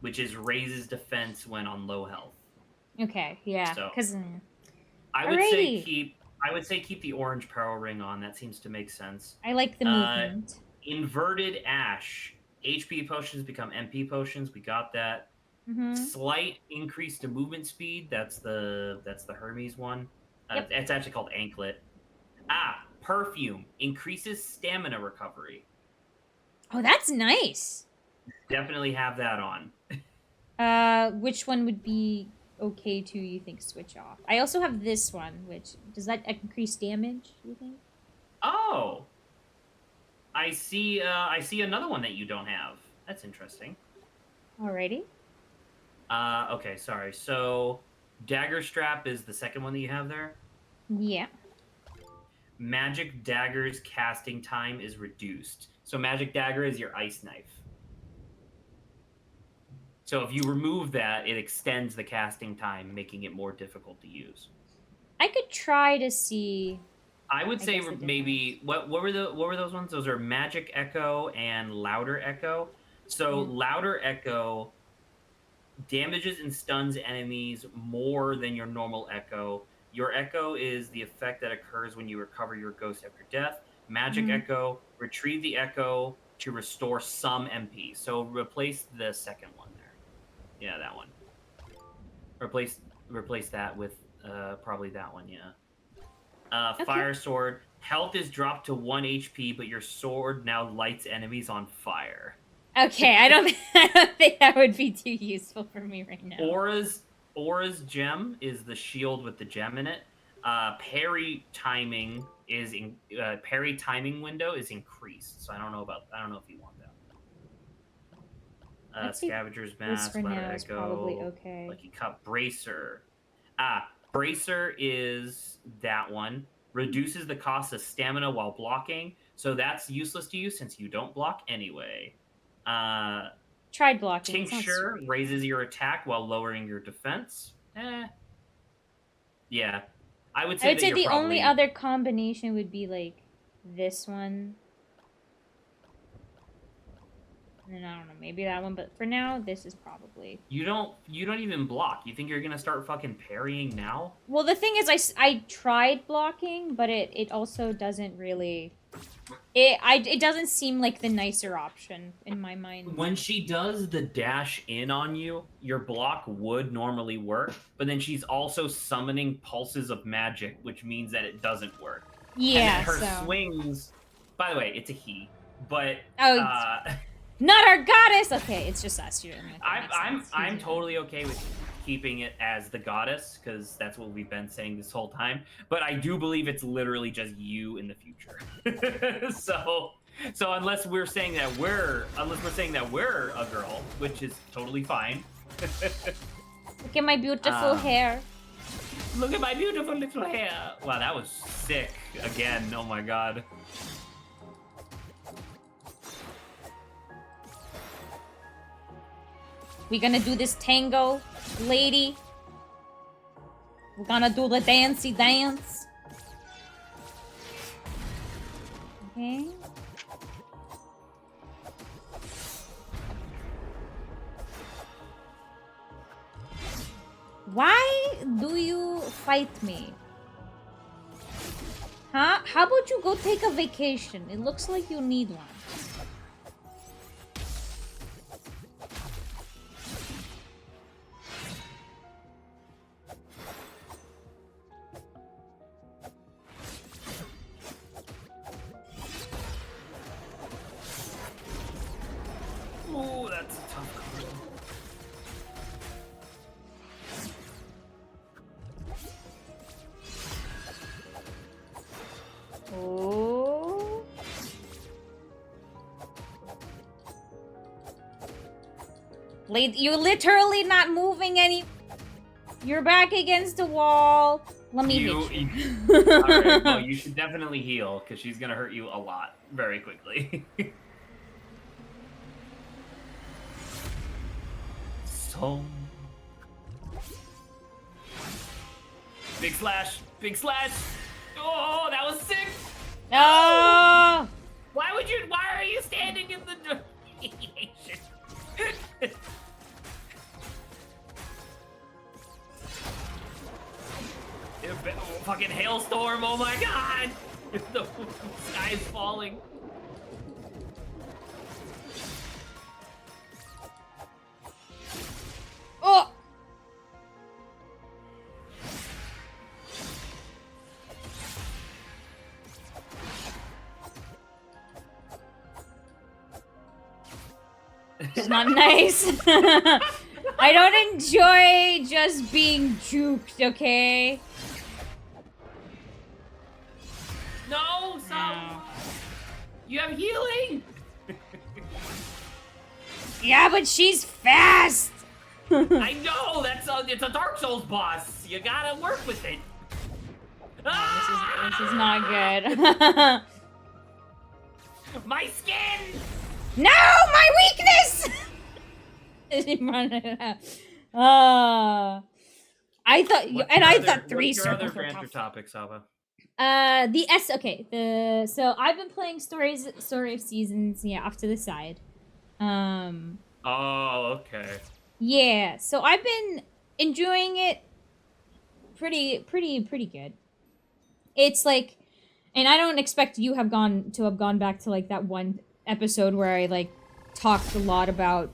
which is raises defense when on low health. Okay, yeah. Because I would say keep the orange Peril Ring on. That seems to make sense. I like the movement. Inverted Ash. HP potions become MP potions. We got that. Slight increase to movement speed. That's the Hermes one. Yep. It's actually called Anklet. Perfume increases stamina recovery. Oh, that's nice. Definitely have that on. Which one would be okay to, you think, switch off? I also have this one, which does that increase damage, you think? Oh, I see another one that you don't have. That's interesting. Alrighty. Okay, sorry. So Dagger Strap is the second one that you have there? Yeah. Magic Dagger's casting time is reduced. So Magic Dagger is your ice knife. So if you remove that, it extends the casting time, making it more difficult to use. I could try to see. I would say maybe what were those ones? Those are Magic Echo and Louder Echo. So Louder Echo damages and stuns enemies more than your normal Echo. Your Echo is the effect that occurs when you recover your ghost after death. Magic Echo, retrieve the Echo to restore some MP. So replace the second one there. Yeah, that one. Replace that with probably that one, yeah. Okay. Fire Sword. Health is dropped to 1 HP, but your sword now lights enemies on fire. Okay, I don't think that would be too useful for me right now. Aura's gem is the shield with the gem in it. Parry timing window is increased, so I don't know if you want that. Scavenger's Mask, Ladder Echo, probably okay. Lucky Cup, Bracer. Bracer is that one. Reduces the cost of stamina while blocking, so that's useless to you since you don't block anyway. Tried blocking. Tincture raises your attack while lowering your defense. Yeah. I would say the only other combination would be like this one. And then I don't know, maybe that one, but for now, this is probably. You don't even block. You think you're gonna start fucking parrying now? Well, the thing is, I tried blocking, but it also doesn't really. It doesn't seem like the nicer option in my mind. When she does the dash in on you, your block would normally work, but then she's also summoning pulses of magic, which means that it doesn't work. Yeah. And her swings. By the way, it's a he, but. Not our goddess. Okay, it's just us. I'm totally okay with keeping it as the goddess because that's what we've been saying this whole time. But I do believe it's literally just you in the future. so unless we're saying that we're a girl, which is totally fine. Look at my beautiful hair. Look at my beautiful little hair. Wow, that was sick. Again, oh my god. We gonna do this tango, lady. We're gonna do the dancey dance. Okay. Why do you fight me? Huh? How about you go take a vacation? It looks like you need one. Ooh, that's a tough call. Oh. You're literally not moving any. You're back against the wall. Let me hit you. Alright, well, you should definitely heal, because she's going to hurt you a lot very quickly. So... Big slash! Big slash! Oh, that was sick! No! Why are you standing in the door? Fucking hailstorm, oh my god! The sky is falling. Oh! It's not nice. I don't enjoy just being juked, okay? No, stop! You have healing! Yeah, but she's fast! I know! It's a Dark Souls boss! You gotta work with it! Oh, this is not good. My skin! No, my weakness! I thought 3 circles were tough. Topics, Alba? So I've been playing Story of Seasons, off to the side. Oh, okay. Yeah, so I've been enjoying it pretty good. It's like, and I don't expect you have gone back to like that one episode where I like talked a lot about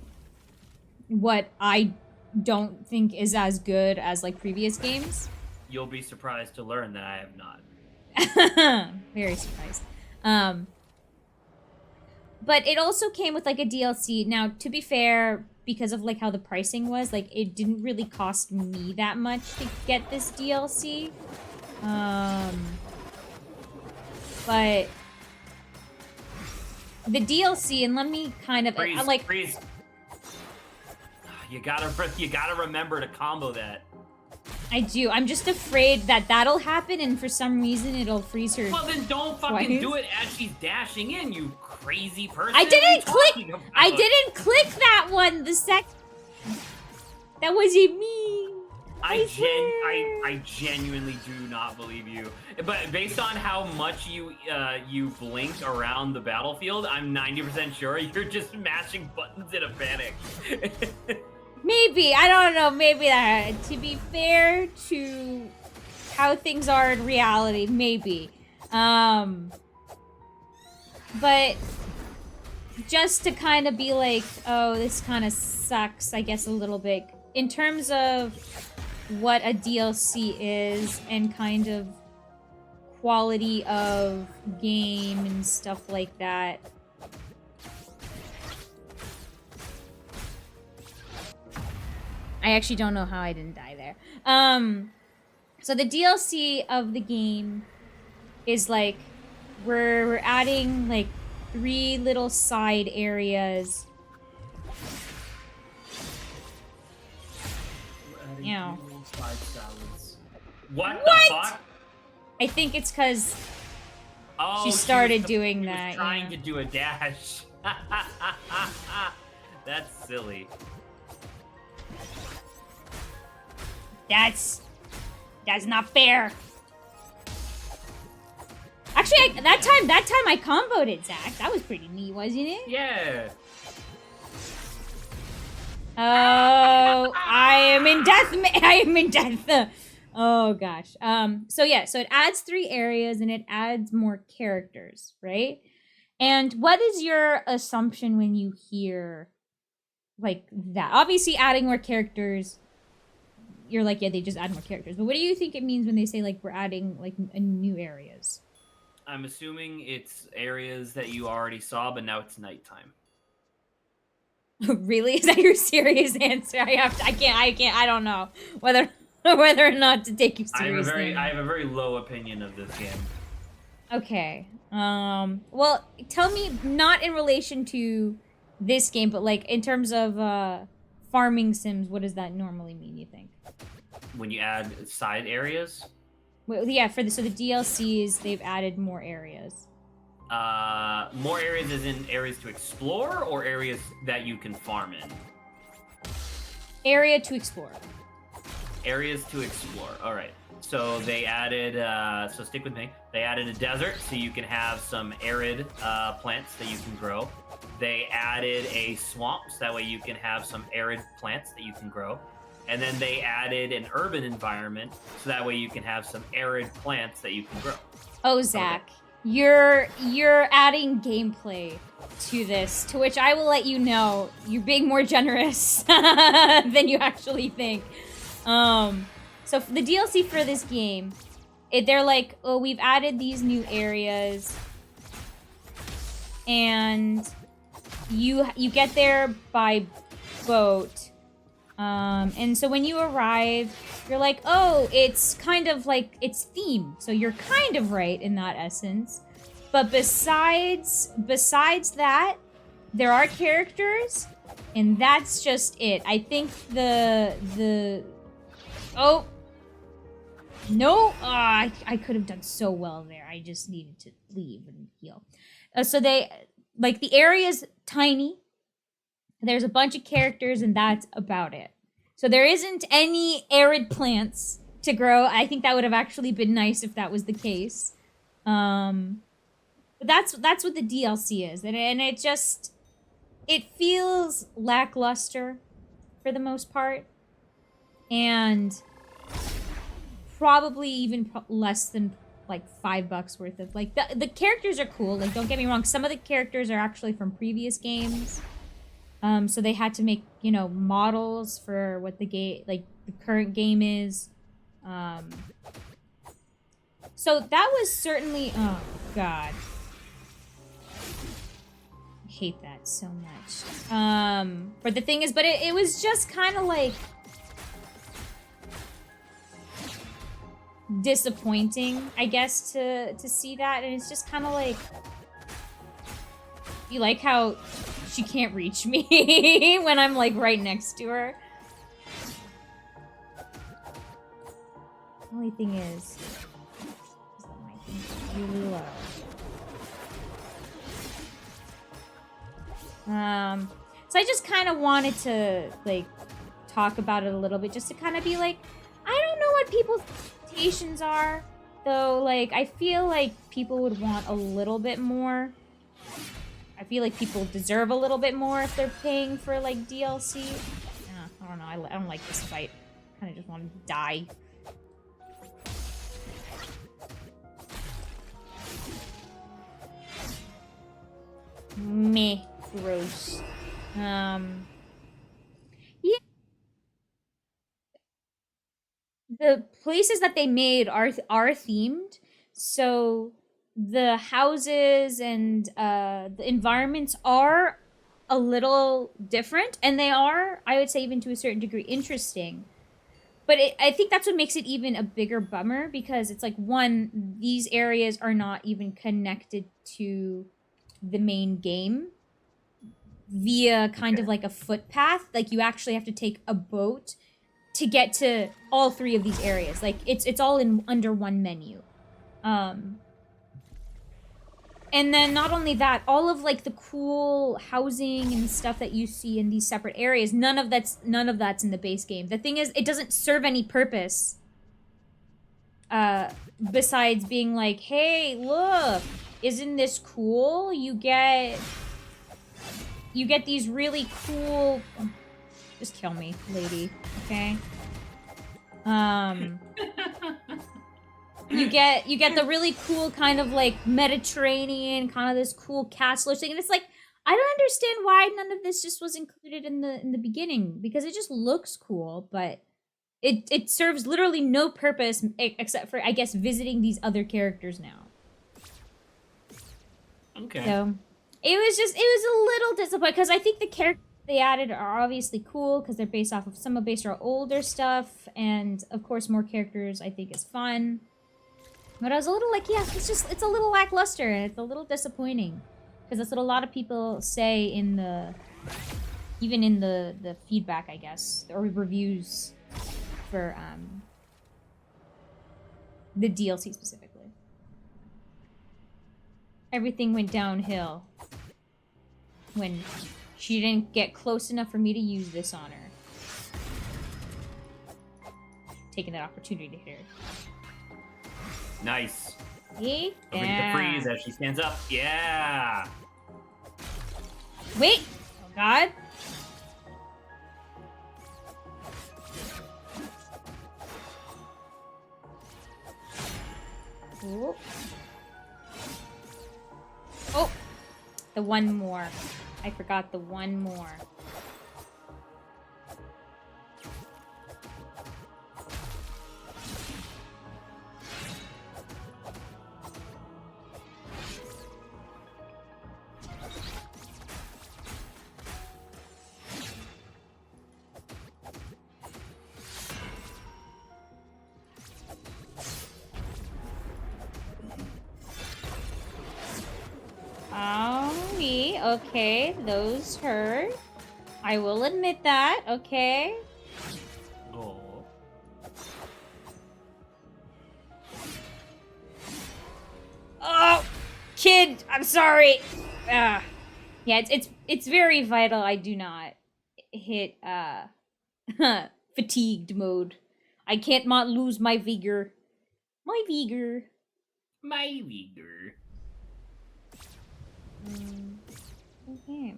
what I don't think is as good as like previous games. You'll be surprised to learn that I have not. Very surprised. But it also came with like a DLC. Now, to be fair, because of like how the pricing was, like it didn't really cost me that much to get this DLC. But the DLC, and let me kind of freeze. You gotta remember to combo that. I do. I'm just afraid that that'll happen, and for some reason it'll freeze her. Well, then don't fucking do it as she's dashing in, you crazy person. I didn't click that one. That wasn't me. I genuinely do not believe you. But based on how much you blinked around the battlefield, I'm 90% sure you're just mashing buttons in a panic. Maybe, I don't know, maybe that, to be fair to how things are in reality, maybe. But just to kind of be like, oh, this kind of sucks, I guess, a little bit. In terms of what a DLC is and kind of quality of game and stuff like that. I actually don't know how I didn't die there. So the DLC of the game is like, we're adding like 3 little side areas. Ew. What the fuck? I think it's because she started doing that. She was trying to do a dash. That's silly. That's not fair. Actually, that time I comboed it, Zach. That was pretty neat, wasn't it? Yeah. Oh, I am in death. I am in death. Oh gosh. So it adds 3 areas and it adds more characters, right? And what is your assumption when you hear like that? Obviously, adding more characters. You're like, yeah, they just add more characters. But what do you think it means when they say, like, we're adding, like, new areas? I'm assuming it's areas that you already saw, but now it's nighttime. Really? Is that your serious answer? I don't know whether or not to take you seriously. I have a very low opinion of this game. Okay. Well, tell me, not in relation to this game, but, like, in terms of, farming sims, what does that normally mean, you think? When you add side areas? Well, yeah, so the DLCs, they've added more areas. More areas as in areas to explore, or areas that you can farm in? Area to explore. Areas to explore, alright. So they added, so stick with me, they added a desert, so you can have some arid plants that you can grow. They added a swamp, so that way you can have some arid plants that you can grow. And then they added an urban environment, so that way you can have some arid plants that you can grow. Oh, Zach, okay. You're adding gameplay to this, to which I will let you know you're being more generous than you actually think. So for the DLC for this game, they're like, oh, we've added these new areas, and you get there by boat. And so when you arrive, you're like, oh, it's kind of like, it's themed. So you're kind of right in that essence. But besides that, there are characters, and that's just it. I think oh, No, I could have done so well there. I just needed to leave and heal. So they, like, the area's tiny. There's a bunch of characters, and that's about it. So there isn't any arid plants to grow. I think that would have actually been nice if that was the case. But that's what the DLC is, and it just, it feels lackluster for the most part, and probably even less than like $5 worth of, like, the characters are cool. Like, don't get me wrong, some of the characters are actually from previous games. So they had to make, you know, models for what the game, like, the current game is. So that was certainly, oh god, I hate that so much. But the thing is, but it was just kind of like disappointing, I guess, to see that, and it's just kind of like, you like how she can't reach me when I'm like right next to her. Only thing is that my thing's really low. So I just kind of wanted to, like, talk about it a little bit, just to kind of be like, I don't know what people's expectations are, though. Like, I feel like people would want a little bit more. I feel like people deserve a little bit more if they're paying for, like, DLC. I don't know. I don't like this fight. I kind of just want to die. Meh. Gross. Yeah. The places that they made are themed, so the houses and the environments are a little different, and they are, I would say, even to a certain degree, interesting. But I think that's what makes it even a bigger bummer, because it's like, one, these areas are not even connected to the main game via kind of like a footpath. Like, you actually have to take a boat to get to all three of these areas. Like, it's all in under one menu. And then not only that, all of, like, the cool housing and stuff that you see in these separate areas, none of that's in the base game. The thing is, it doesn't serve any purpose besides being like, hey, look, isn't this cool? You get these really cool... Just kill me, lady, okay? You get the really cool kind of, like, Mediterranean, kind of this cool castle thing, and it's like, I don't understand why none of this just was included in the beginning, because it just looks cool, but it serves literally no purpose except for, I guess, visiting these other characters now. Okay. So it was a little disappointing, because I think the characters they added are obviously cool, because they're based off of some of based on older stuff, and of course more characters I think is fun. But I was a little like, yeah, it's a little lackluster, and it's a little disappointing, because that's what a lot of people say in even in the feedback, I guess, or reviews for the DLC specifically. Everything went downhill when she didn't get close enough for me to use this on her. Taking that opportunity to hit her. Nice. Yeah. Don't forget to freeze as she stands up. Yeah. Wait. Oh, God. Ooh. Oh. The one more. I forgot the one more. Okay, those hurt. I will admit that, okay? Oh. Oh, kid, I'm sorry. Yeah, it's very vital I do not hit fatigued mode. I can't not lose my vigor. My vigor. My vigor. Okay.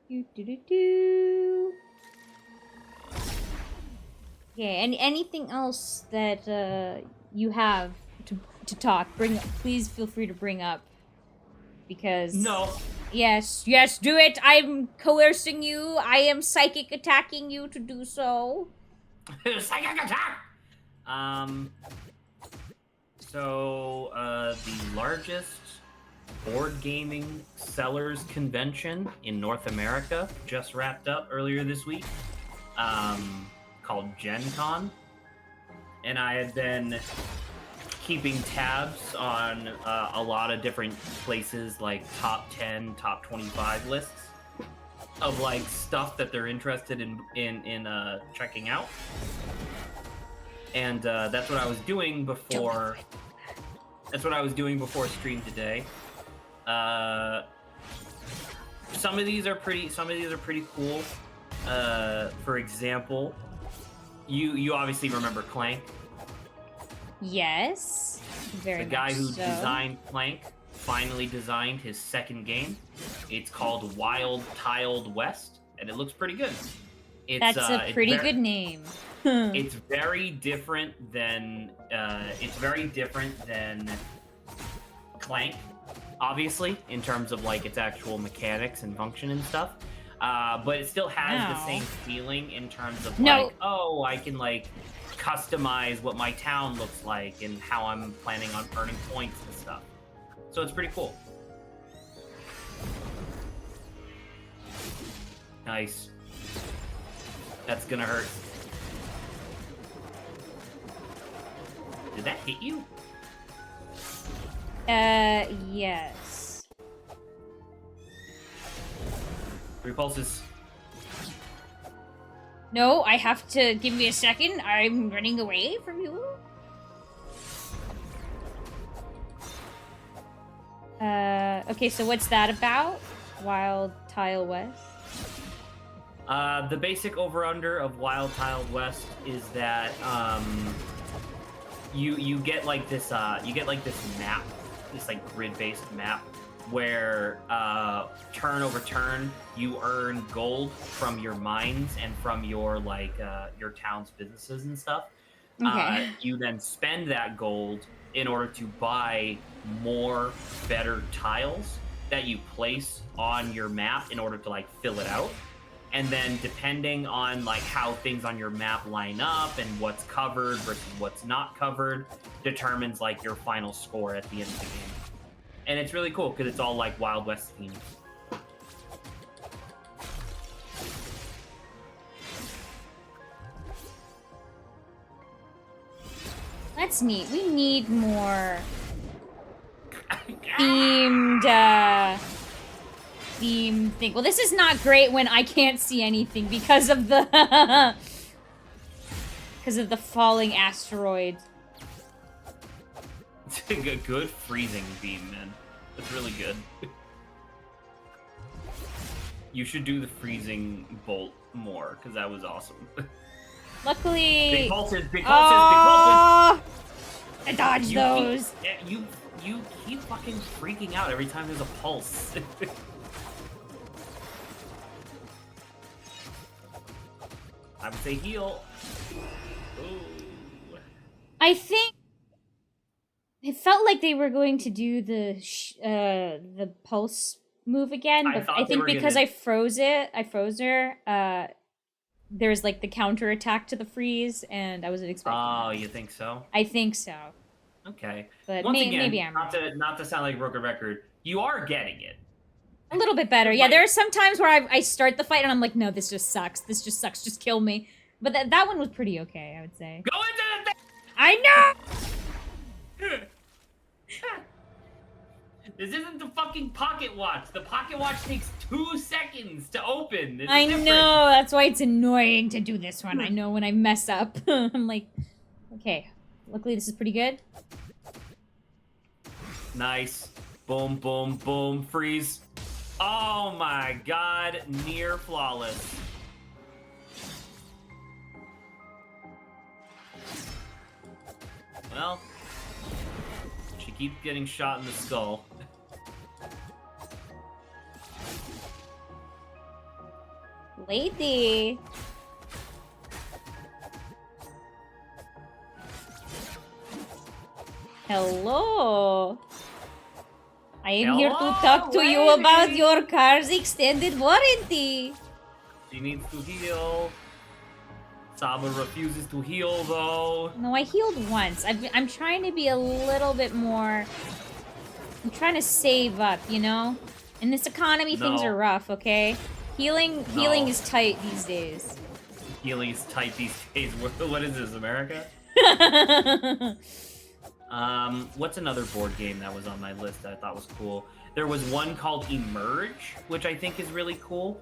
Do. Okay, anything else that you have to talk? Please feel free to bring up. Because no. Yes, do it. I'm coercing you. I am psychic attacking you to do so. Psychic attack. So the largest board gaming sellers convention in North America just wrapped up earlier this week, called Gen Con, and I had been keeping tabs on a lot of different places, like top 10, top 25 lists of like stuff that they're interested in checking out. And that's what I was doing before. That's what I was doing before stream today. Some of these are pretty cool. For example, you obviously remember Clank. Yes, very The guy who so. designed Clank finally designed his second game. It's called Wild Tiled West, and it looks pretty good. That's a pretty good name. It's very different than Clank, obviously, in terms of like its actual mechanics and function and stuff. But it still has the same feeling in terms of like, oh, I can like customize what my town looks like and how I'm planning on earning points and stuff. So it's pretty cool. Nice. That's gonna hurt. Did that hit you? Yes. 3 pulses. No, I have to give me a second. I'm running away from you. Okay, so what's that about? Wild Tile West? The basic over-under of Wild Tiled West is that you get like this map, this like grid-based map, where turn over turn you earn gold from your mines and from your like your town's businesses and stuff. Okay. You then spend that gold in order to buy more better tiles that you place on your map in order to like fill it out. And then depending on like how things on your map line up and what's covered versus what's not covered determines like your final score at the end of the game. And it's really cool because it's all like Wild West themed. That's neat. We need more themed thing. Well, this is not great when I can't see anything because of the falling asteroids. It's a good freezing beam, man. That's really good. You should do the freezing bolt more, because that was awesome. Luckily... Big pulses, big pulses, big pulses! I dodged those. You keep fucking freaking out every time there's a pulse. I would say heal. Ooh. I think it felt like they were going to do the pulse move again, but I think because I froze her, there's like the counter attack to the freeze, and I wasn't expecting Oh, that. You think so? I think so. Okay. But Once again, maybe I'm not to sound like a broken record, you are getting it. A little bit better. Yeah, there are some times where I start the fight and I'm like, no, this just sucks. This just sucks. Just kill me. But that one was pretty okay, I would say. Go into the thing! I know! This isn't the fucking pocket watch. The pocket watch takes 2 seconds to open. I know. That's why it's annoying to do this one. I know when I mess up. I'm like, Okay. Luckily, this is pretty good. Nice. Boom, boom, boom. Freeze. Oh my god. Near flawless. Well, she keeps getting shot in the skull. Lady. Hello. I am here to talk to you about your car's extended warranty. She needs to heal. Saba refuses to heal, though. No, I healed once. I'm trying to be a little bit more... I'm trying to save up, you know? In this economy, things are rough, okay? Healing is tight these days. Healing is tight these days. What is this, America? What's another board game that was on my list that I thought was cool? There was one called Emerge, which I think is really cool.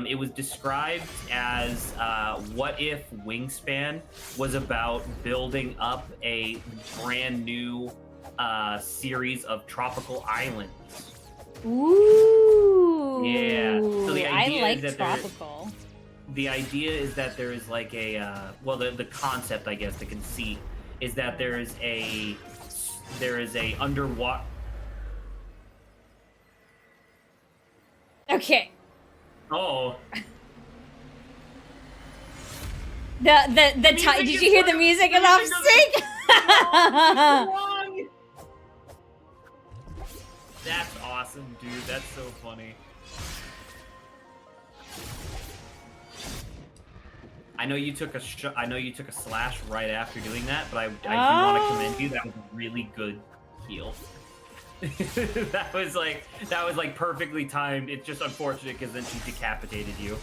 It was described as what if Wingspan was about building up a brand new series of tropical islands. Ooh. Yeah. So the idea I like is that tropical. The idea is that there is like a well, the concept, I guess, the conceit is that there is a underwater. Okay. Oh. Did you hear the music and I'm sick? That's awesome, dude. That's so funny. I know you took a slash right after doing that, but I do want to commend you. That was a really good heal. that was like perfectly timed. It's just unfortunate because then she decapitated you.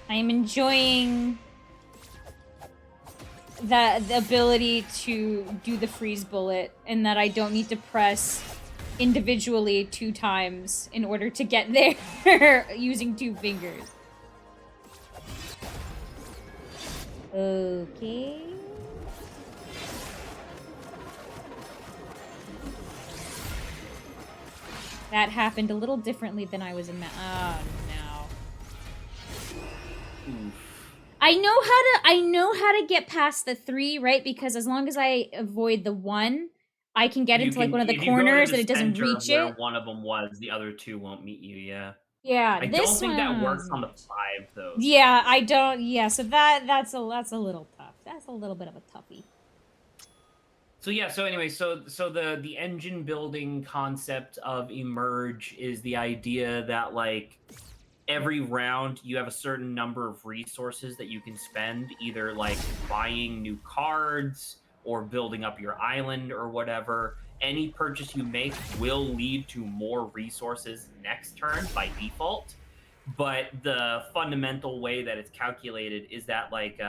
I am enjoying the ability to do the freeze bullet, and that I don't need to press individually 2 times in order to get there using 2 fingers. Okay. That happened a little differently than I was oh no. Oof. I know how to get past the 3, right? Because as long as I avoid the 1, I can get into like one of the corners and it doesn't reach where it. One of them was, the other 2 won't meet you, yeah. Yeah, I don't think that works on the 5 though. Yeah, I don't. Yeah, so that's a little tough. That's a little bit of a toughie. So yeah, so anyway, so the engine building concept of Emerge is the idea that like every round you have a certain number of resources that you can spend, either like buying new cards or building up your island or whatever. Any purchase you make will lead to more resources next turn by default. But the fundamental way that it's calculated is that like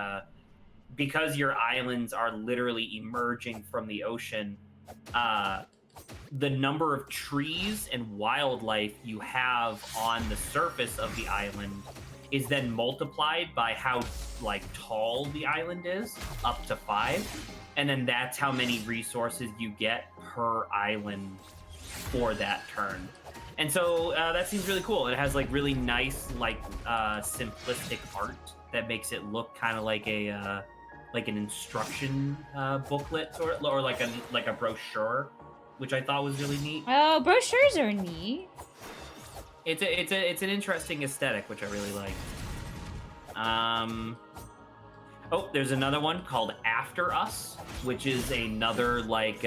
because your islands are literally emerging from the ocean, the number of trees and wildlife you have on the surface of the island is then multiplied by how like tall the island is, up to 5, and then that's how many resources you get per island for that turn. And so that seems really cool. It has like really nice, like simplistic art that makes it look kind of like a like an instruction booklet, sort of, or like a brochure, which I thought was really neat. Oh, brochures are neat. It's an interesting aesthetic, which I really like. Oh, there's another one called After Us, which is another like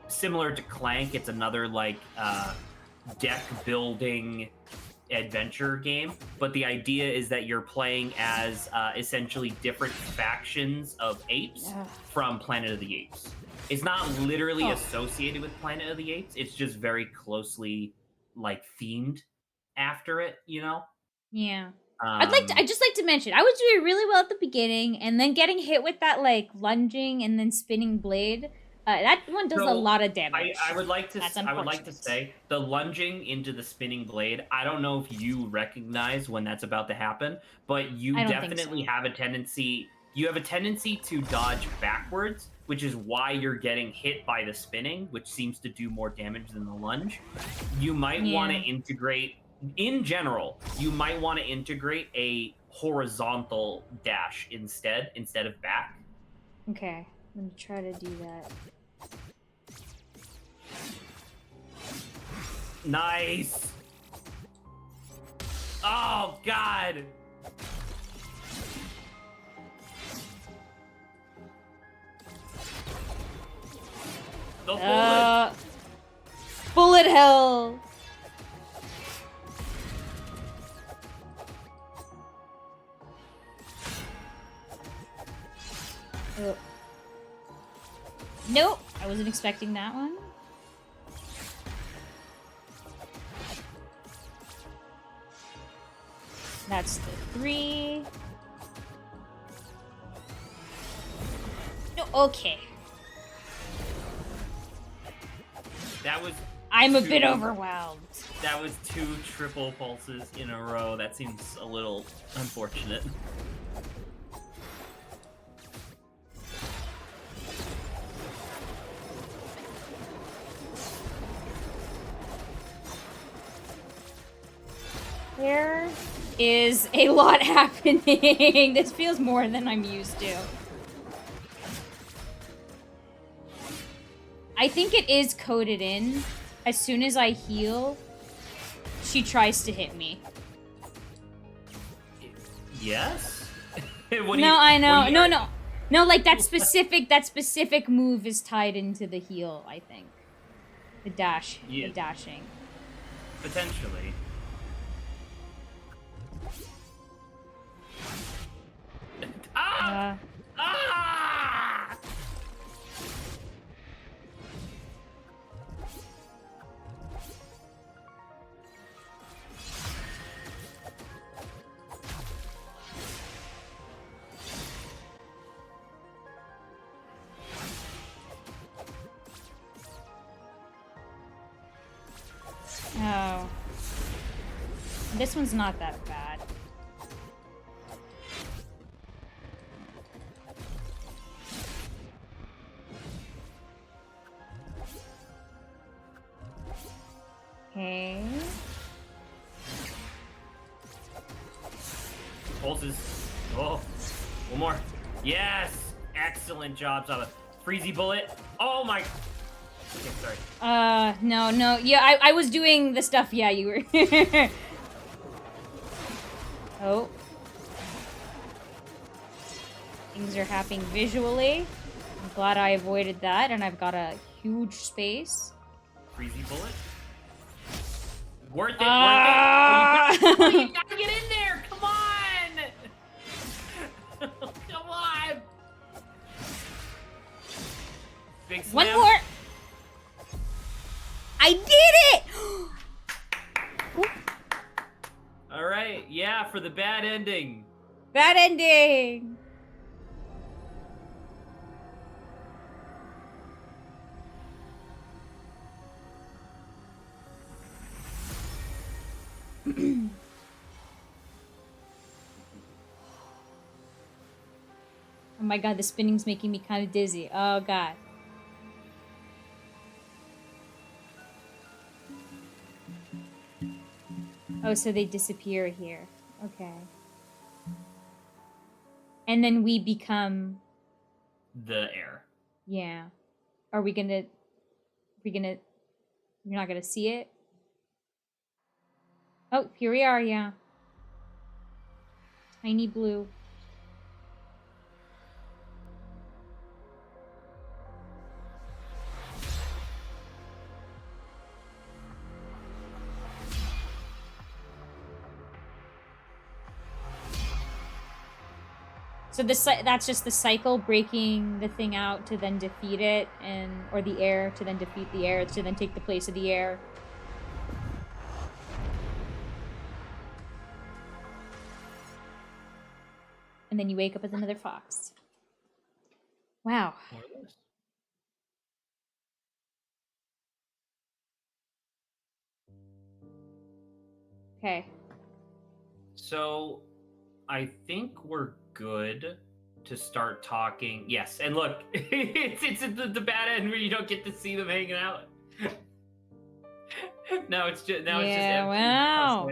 similar to Clank. It's another like deck building adventure game, but the idea is that you're playing as essentially different factions of apes from Planet of the Apes. It's not literally associated with Planet of the Apes. It's just very closely like themed after it, you know? Yeah. I'd just like to mention, I was doing really well at the beginning, and then getting hit with that like lunging and then spinning blade That one does a lot of damage. I would like to say the lunging into the spinning blade. I don't know if you recognize when that's about to happen, but you definitely have a tendency. You have a tendency to dodge backwards, which is why you're getting hit by the spinning, which seems to do more damage than the lunge. You might want to integrate, in general, you might want to integrate a horizontal dash instead of back. Okay, I'm gonna try to do that. Nice. Oh, God. The bullet. Bullet hell. Oh. Nope, I wasn't expecting that one. That's the 3. No, okay. That was... I'm a bit overwhelmed. That was 2 triple pulses in a row. That seems a little unfortunate. There is a lot happening. This feels more than I'm used to. I think it is coded in. As soon as I heal, she tries to hit me. Yes? I know. No, like that specific move is tied into the heal, I think. The dashing. Potentially. Ah! Ah! Oh. This one's not that bad. Okay. Pulses. Oh. One more. Yes! Excellent job, Zaba. Freezy bullet. Oh my... Okay, sorry. No. Yeah, I was doing the stuff, yeah, you were... Oh. Things are happening visually. I'm glad I avoided that, and I've got a huge space. Freezy bullet. Worth it, worth it. You gotta get in there! Come on! Come on! Big slam. One more! I did it! Alright, yeah, for the bad ending. Bad ending! Oh my god, the spinning's making me kind of dizzy. Oh god. Oh, so they disappear here. Okay. And then we become... The Heir. Yeah. Are we gonna... You're not gonna see it? Oh, here we are, yeah. Tiny blue. So that's just the cycle, breaking the thing out to then defeat it, or the Heir to then defeat the Heir to then take the place of the Heir. And then you wake up as another fox. Wow. Okay. So, I think we're good to start talking. Yes, and look, it's the bad end where you don't get to see them hanging out. It's just empty. Wow.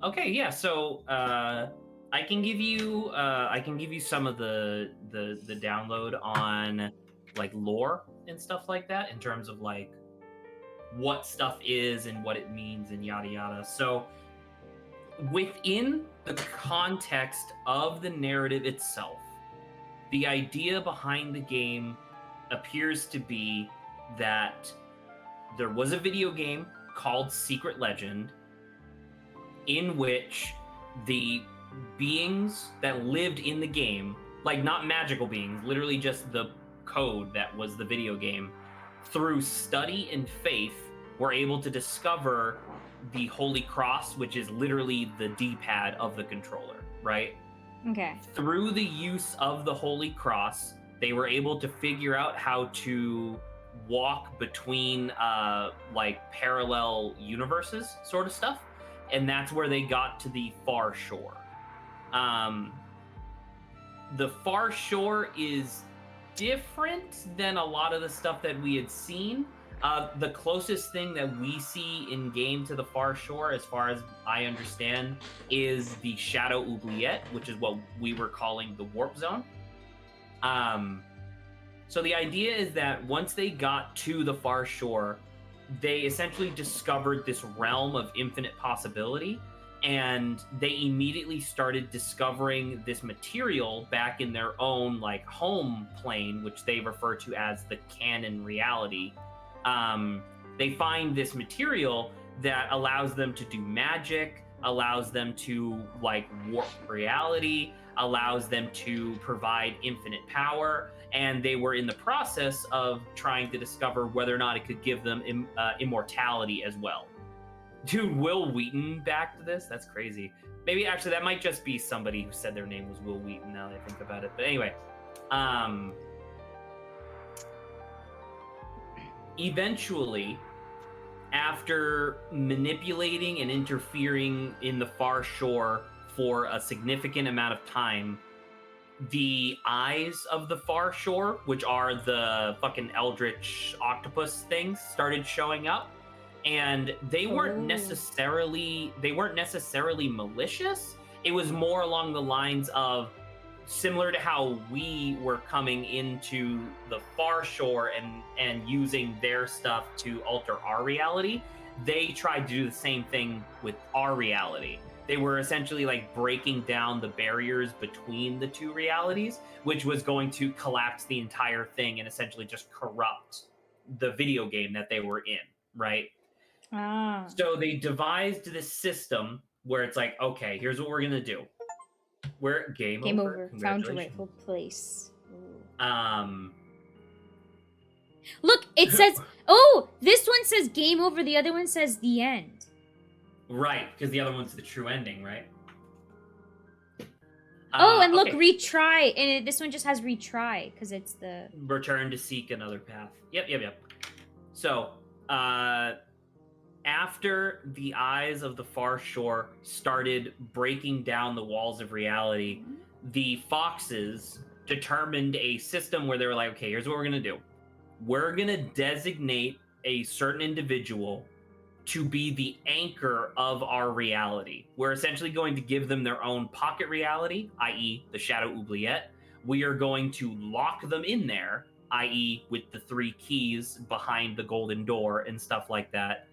Okay, yeah. So I can give you some of the download on like lore and stuff like that in terms of like what stuff is and what it means and yada yada. So within the context of the narrative itself, the idea behind the game appears to be that there was a video game called Secret Legend in which the beings that lived in the game, like not magical beings, literally just the code that was the video game, through study and faith, were able to discover the Holy Cross, which is literally the D-pad of the controller, right? Okay. Through the use of the Holy Cross, they were able to figure out how to walk between like parallel universes sort of stuff, and that's where they got to the Far Shore. The Far Shore is different than a lot of the stuff that we had seen. The closest thing that we see in game to the Far Shore, as far as I understand, is the Shadow Oubliette, which is what we were calling the Warp Zone. So the idea is that once they got to the Far Shore, they essentially discovered this realm of infinite possibility, and they immediately started discovering this material back in their own like home plane, which they refer to as the canon reality. They find this material that allows them to do magic, allows them to like warp reality, allows them to provide infinite power, and they were in the process of trying to discover whether or not it could give them immortality as well. Dude, Will Wheaton backed this? That's crazy. Maybe actually that might just be somebody who said their name was Will Wheaton now that I think about it. But anyway, eventually, after manipulating and interfering in the Far Shore for a significant amount of time, the eyes of the Far Shore, which are the fucking eldritch octopus things, started showing up, and they weren't necessarily malicious. It was more along the lines of similar to how we were coming into the Far Shore and using their stuff to alter our reality. They tried to do the same thing with our reality. They were essentially like breaking down the barriers between the two realities, which was going to collapse the entire thing and essentially just corrupt the video game that they were in, right? So they devised this system where it's like, okay, here's what we're gonna do. We're game over. Found your rightful place. Ooh. Look, it says. Oh, this one says game over. The other one says the end. Right, because the other one's the true ending, right? And look, okay. Retry. And this one just has retry because it's the return to seek another path. Yep. So, after the eyes of the Far Shore started breaking down the walls of reality, the foxes determined a system where they were like, okay, here's what we're going to do. We're going to designate a certain individual to be the anchor of our reality. We're essentially going to give them their own pocket reality, i.e. the Shadow Oubliette. We are going to lock them in there, i.e. with the 3 keys behind the golden door and stuff like that.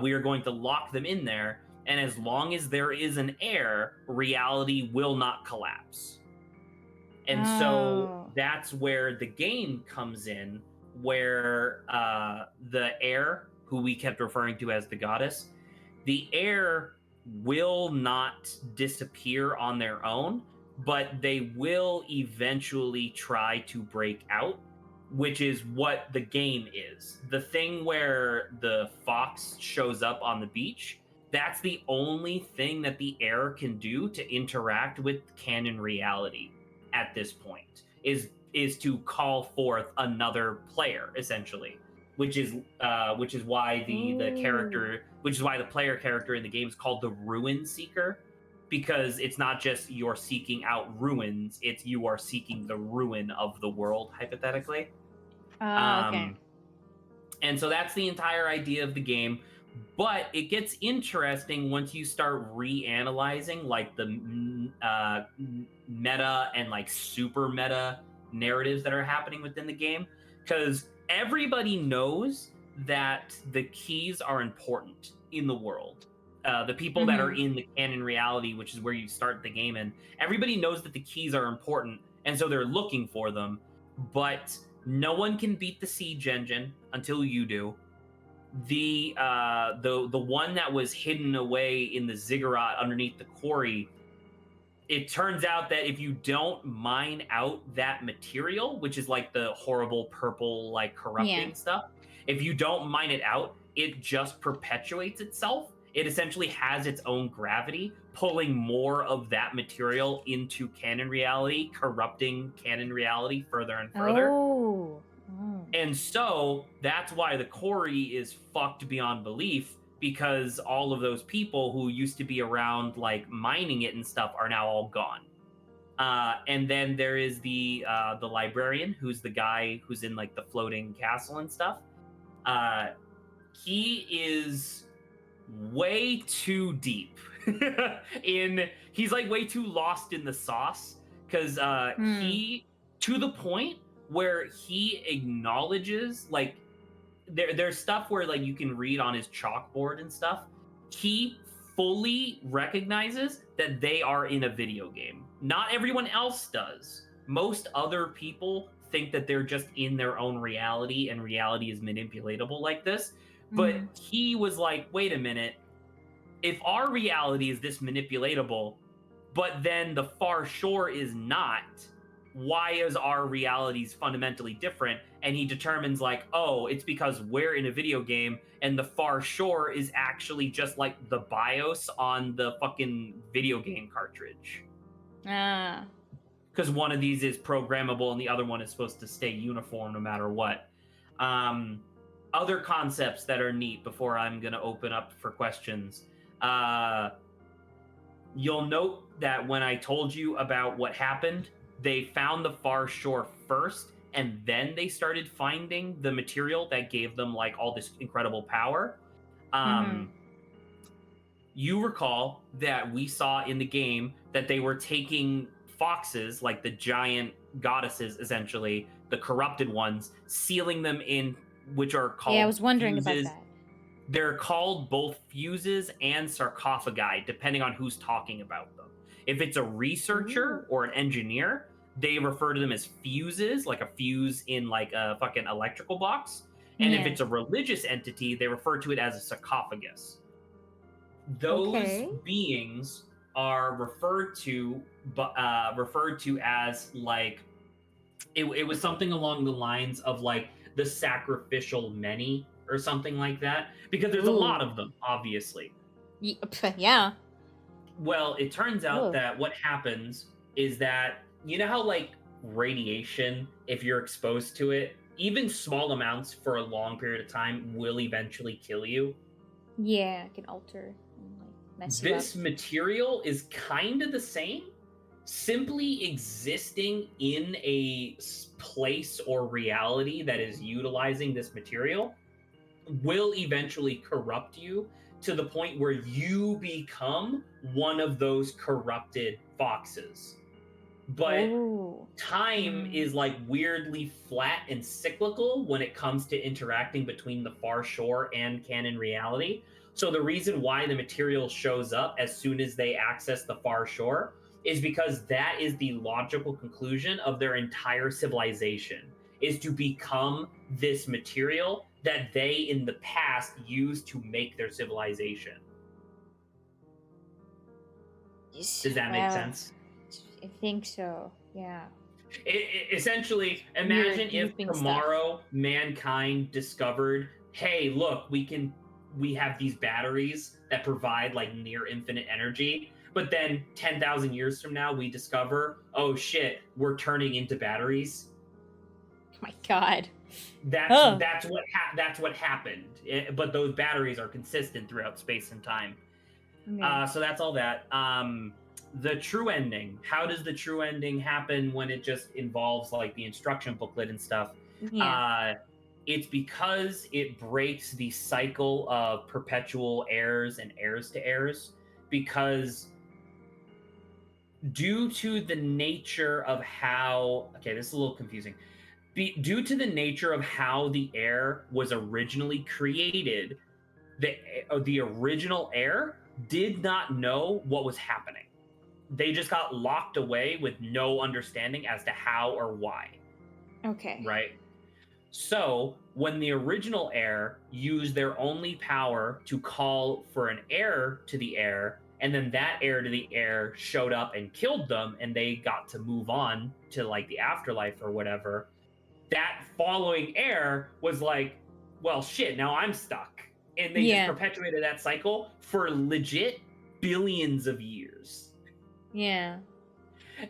We are going to lock them in there, and as long as there is an heir, reality will not collapse. And so that's where the game comes in, where the heir, who we kept referring to as the goddess, the heir will not disappear on their own, but they will eventually try to break out, which is what the game is. The thing where the fox shows up on the beach, that's the only thing that the heir can do to interact with canon reality at this point, is to call forth another player, essentially. which is why the player character in the game is called the Ruin Seeker, because it's not just you're seeking out ruins, it's you are seeking the ruin of the world, hypothetically. Okay. And so that's the entire idea of the game. But it gets interesting once you start reanalyzing like the meta and like super meta narratives that are happening within the game, because everybody knows that the keys are important in the world. The people that are in the canon reality, which is where you start the game in, everybody knows that the keys are important, and so they're looking for them. But no one can beat the siege engine until you do. The one that was hidden away in the ziggurat underneath the quarry, it turns out that if you don't mine out that material, which is like the horrible purple like corrupting stuff, if you don't mine it out, it just perpetuates itself. It essentially has its own gravity, pulling more of that material into canon reality, corrupting canon reality further and further. And so that's why the quarry is fucked beyond belief, because all of those people who used to be around like mining it and stuff are now all gone. And then there is the librarian, who's the guy who's in like the floating castle and stuff. He is way too deep he's like way too lost in the sauce, because he, to the point where he acknowledges, like there's stuff where like you can read on his chalkboard and stuff, he fully recognizes that they are in a video game. Not everyone else does. Most other people think that they're just in their own reality, and reality is manipulatable like this. But he was like, wait a minute, if our reality is this manipulatable, but then the far shore is not, why is our realities fundamentally different? And he determines like, oh, it's because we're in a video game and the far shore is actually just like the BIOS on the fucking video game cartridge. Because one of these is programmable and the other one is supposed to stay uniform no matter what. Other concepts that are neat before I'm going to open up for questions. You'll note that when I told you about what happened, they found the far shore first, and then they started finding the material that gave them like all this incredible power. You recall that we saw in the game that they were taking foxes, like the giant goddesses, essentially, the corrupted ones, sealing them in, which are called I was wondering fuses. about that. They're called both fuses and sarcophagi, depending on who's talking about them. If it's a researcher or an engineer, they refer to them as fuses, like a fuse in like a fucking electrical box. And if it's a religious entity, they refer to it as a sarcophagus. Those beings are referred to as like, it was something along the lines of like the sacrificial many or something like that, because there's a lot of them, obviously. Yeah. Well, it turns out that what happens is that, you know how like radiation, if you're exposed to it, even small amounts for a long period of time will eventually kill you? Yeah, it can alter and like mess you up. This material is kind of the same. Simply existing in a place or reality that is utilizing this material will eventually corrupt you to the point where you become one of those corrupted foxes. But time is like weirdly flat and cyclical when it comes to interacting between the far shore and canon reality. So the reason why the material shows up as soon as they access the far shore is because that is the logical conclusion of their entire civilization, is to become this material that they in the past used to make their civilization. Does that make sense? I think so, yeah. Essentially, imagine if tomorrow mankind discovered, hey, look, we have these batteries that provide like near infinite energy. But then 10,000 years from now, we discover, oh shit, we're turning into batteries. Oh my God. That's what happened. But those batteries are consistent throughout space and time. Okay. So that's all that. The true ending. How does the true ending happen when it just involves like the instruction booklet and stuff? Yeah. It's because it breaks the cycle of perpetual heirs and heirs to heirs. Because due to the nature of how, okay, this is a little confusing. Due to the nature of how the heir was originally created, the original heir did not know what was happening. They just got locked away with no understanding as to how or why. Okay. Right? So, when the original heir used their only power to call for an heir to the heir, and then that heir to the heir showed up and killed them, and they got to move on to like the afterlife or whatever, that following heir was like, well, shit, now I'm stuck. And they just perpetuated that cycle for legit billions of years. Yeah.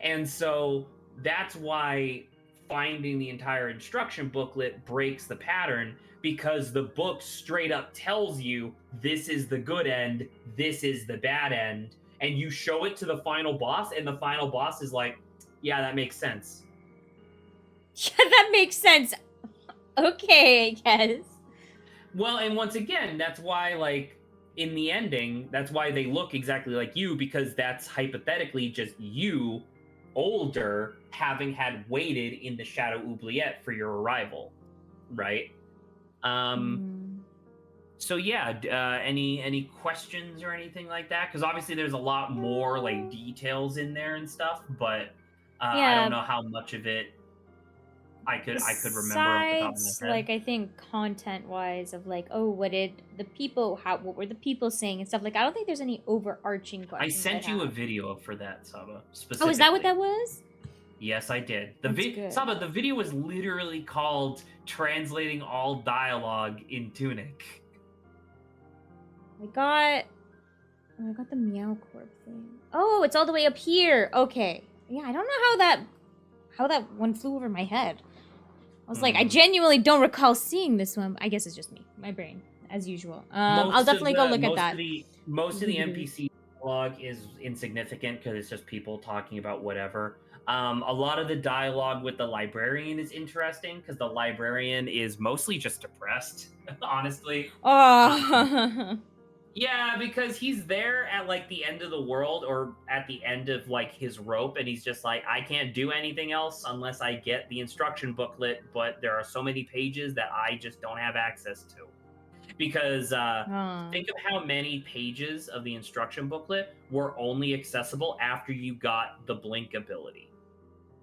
And so that's why finding the entire instruction booklet breaks the pattern, because the book straight up tells you this is the good end, this is the bad end, and you show it to the final boss, and the final boss is like, yeah, that makes sense. Yeah, that makes sense. Okay, I guess. Well, and once again, that's why, like, in the ending, that's why they look exactly like you, because that's hypothetically just you, older, having had waited in the Shadow Oubliette for your arrival, right? So yeah, any questions or anything like that? Because obviously there's a lot more like details in there and stuff, but I don't know how much of it I could remember off the top of my head. Like, I think content-wise of like, oh, what were the people saying and stuff, like, I don't think there's any overarching questions. I sent you a video for that, Saba, specifically. Oh, is that what that was? Yes, I did. Saba, the video was literally called Translating All Dialogue in Tunic. I got the Meow Corp thing. Oh, it's all the way up here. Okay. Yeah, I don't know how that one flew over my head. I was like, I genuinely don't recall seeing this one. I guess it's just me, my brain, as usual. I'll definitely go look at that. Most of the NPC dialogue is insignificant because it's just people talking about whatever. A lot of the dialogue with the librarian is interesting because the librarian is mostly just depressed, honestly. Oh. Yeah, because he's there at like the end of the world or at the end of like his rope, and he's just like, I can't do anything else unless I get the instruction booklet, but there are so many pages that I just don't have access to. Because think of how many pages of the instruction booklet were only accessible after you got the blink ability.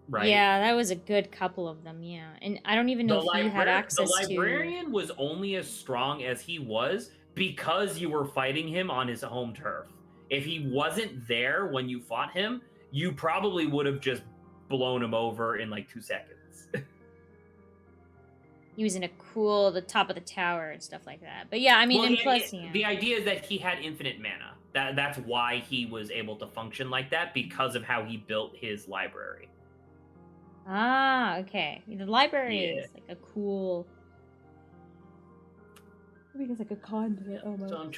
Right? Yeah, that was a good couple of them, yeah. And I don't even know if he had access to... The librarian was only as strong as he was because you were fighting him on his home turf. If he wasn't there when you fought him, you probably would have just blown him over in like 2 seconds. He was in the top of the tower and stuff like that. But yeah, I mean, the idea is that he had infinite mana. That's why he was able to function like that, because of how he built his library. Ah, okay. The library is like a cool... I think it's like a conduit almost. So I'm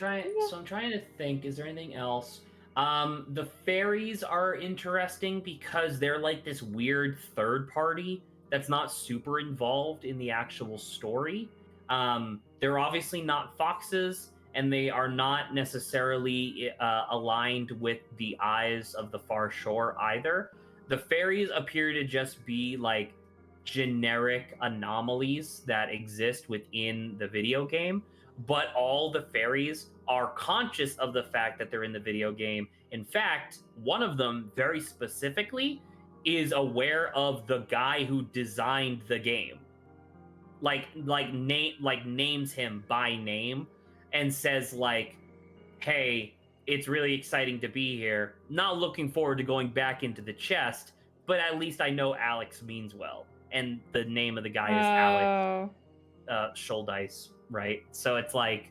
trying to think, is there anything else? The fairies are interesting because they're like this weird third party that's not super involved in the actual story. They're obviously not foxes, and they are not necessarily aligned with the eyes of the far shore either. The fairies appear to just be like generic anomalies that exist within the video game, but all the fairies are conscious of the fact that they're in the video game. In fact, one of them very specifically is aware of the guy who designed the game. Names him by name and says like, hey, it's really exciting to be here. Not looking forward to going back into the chest, but at least I know Alex means well. And the name of the guy is Alex Shouldice, right? So it's like,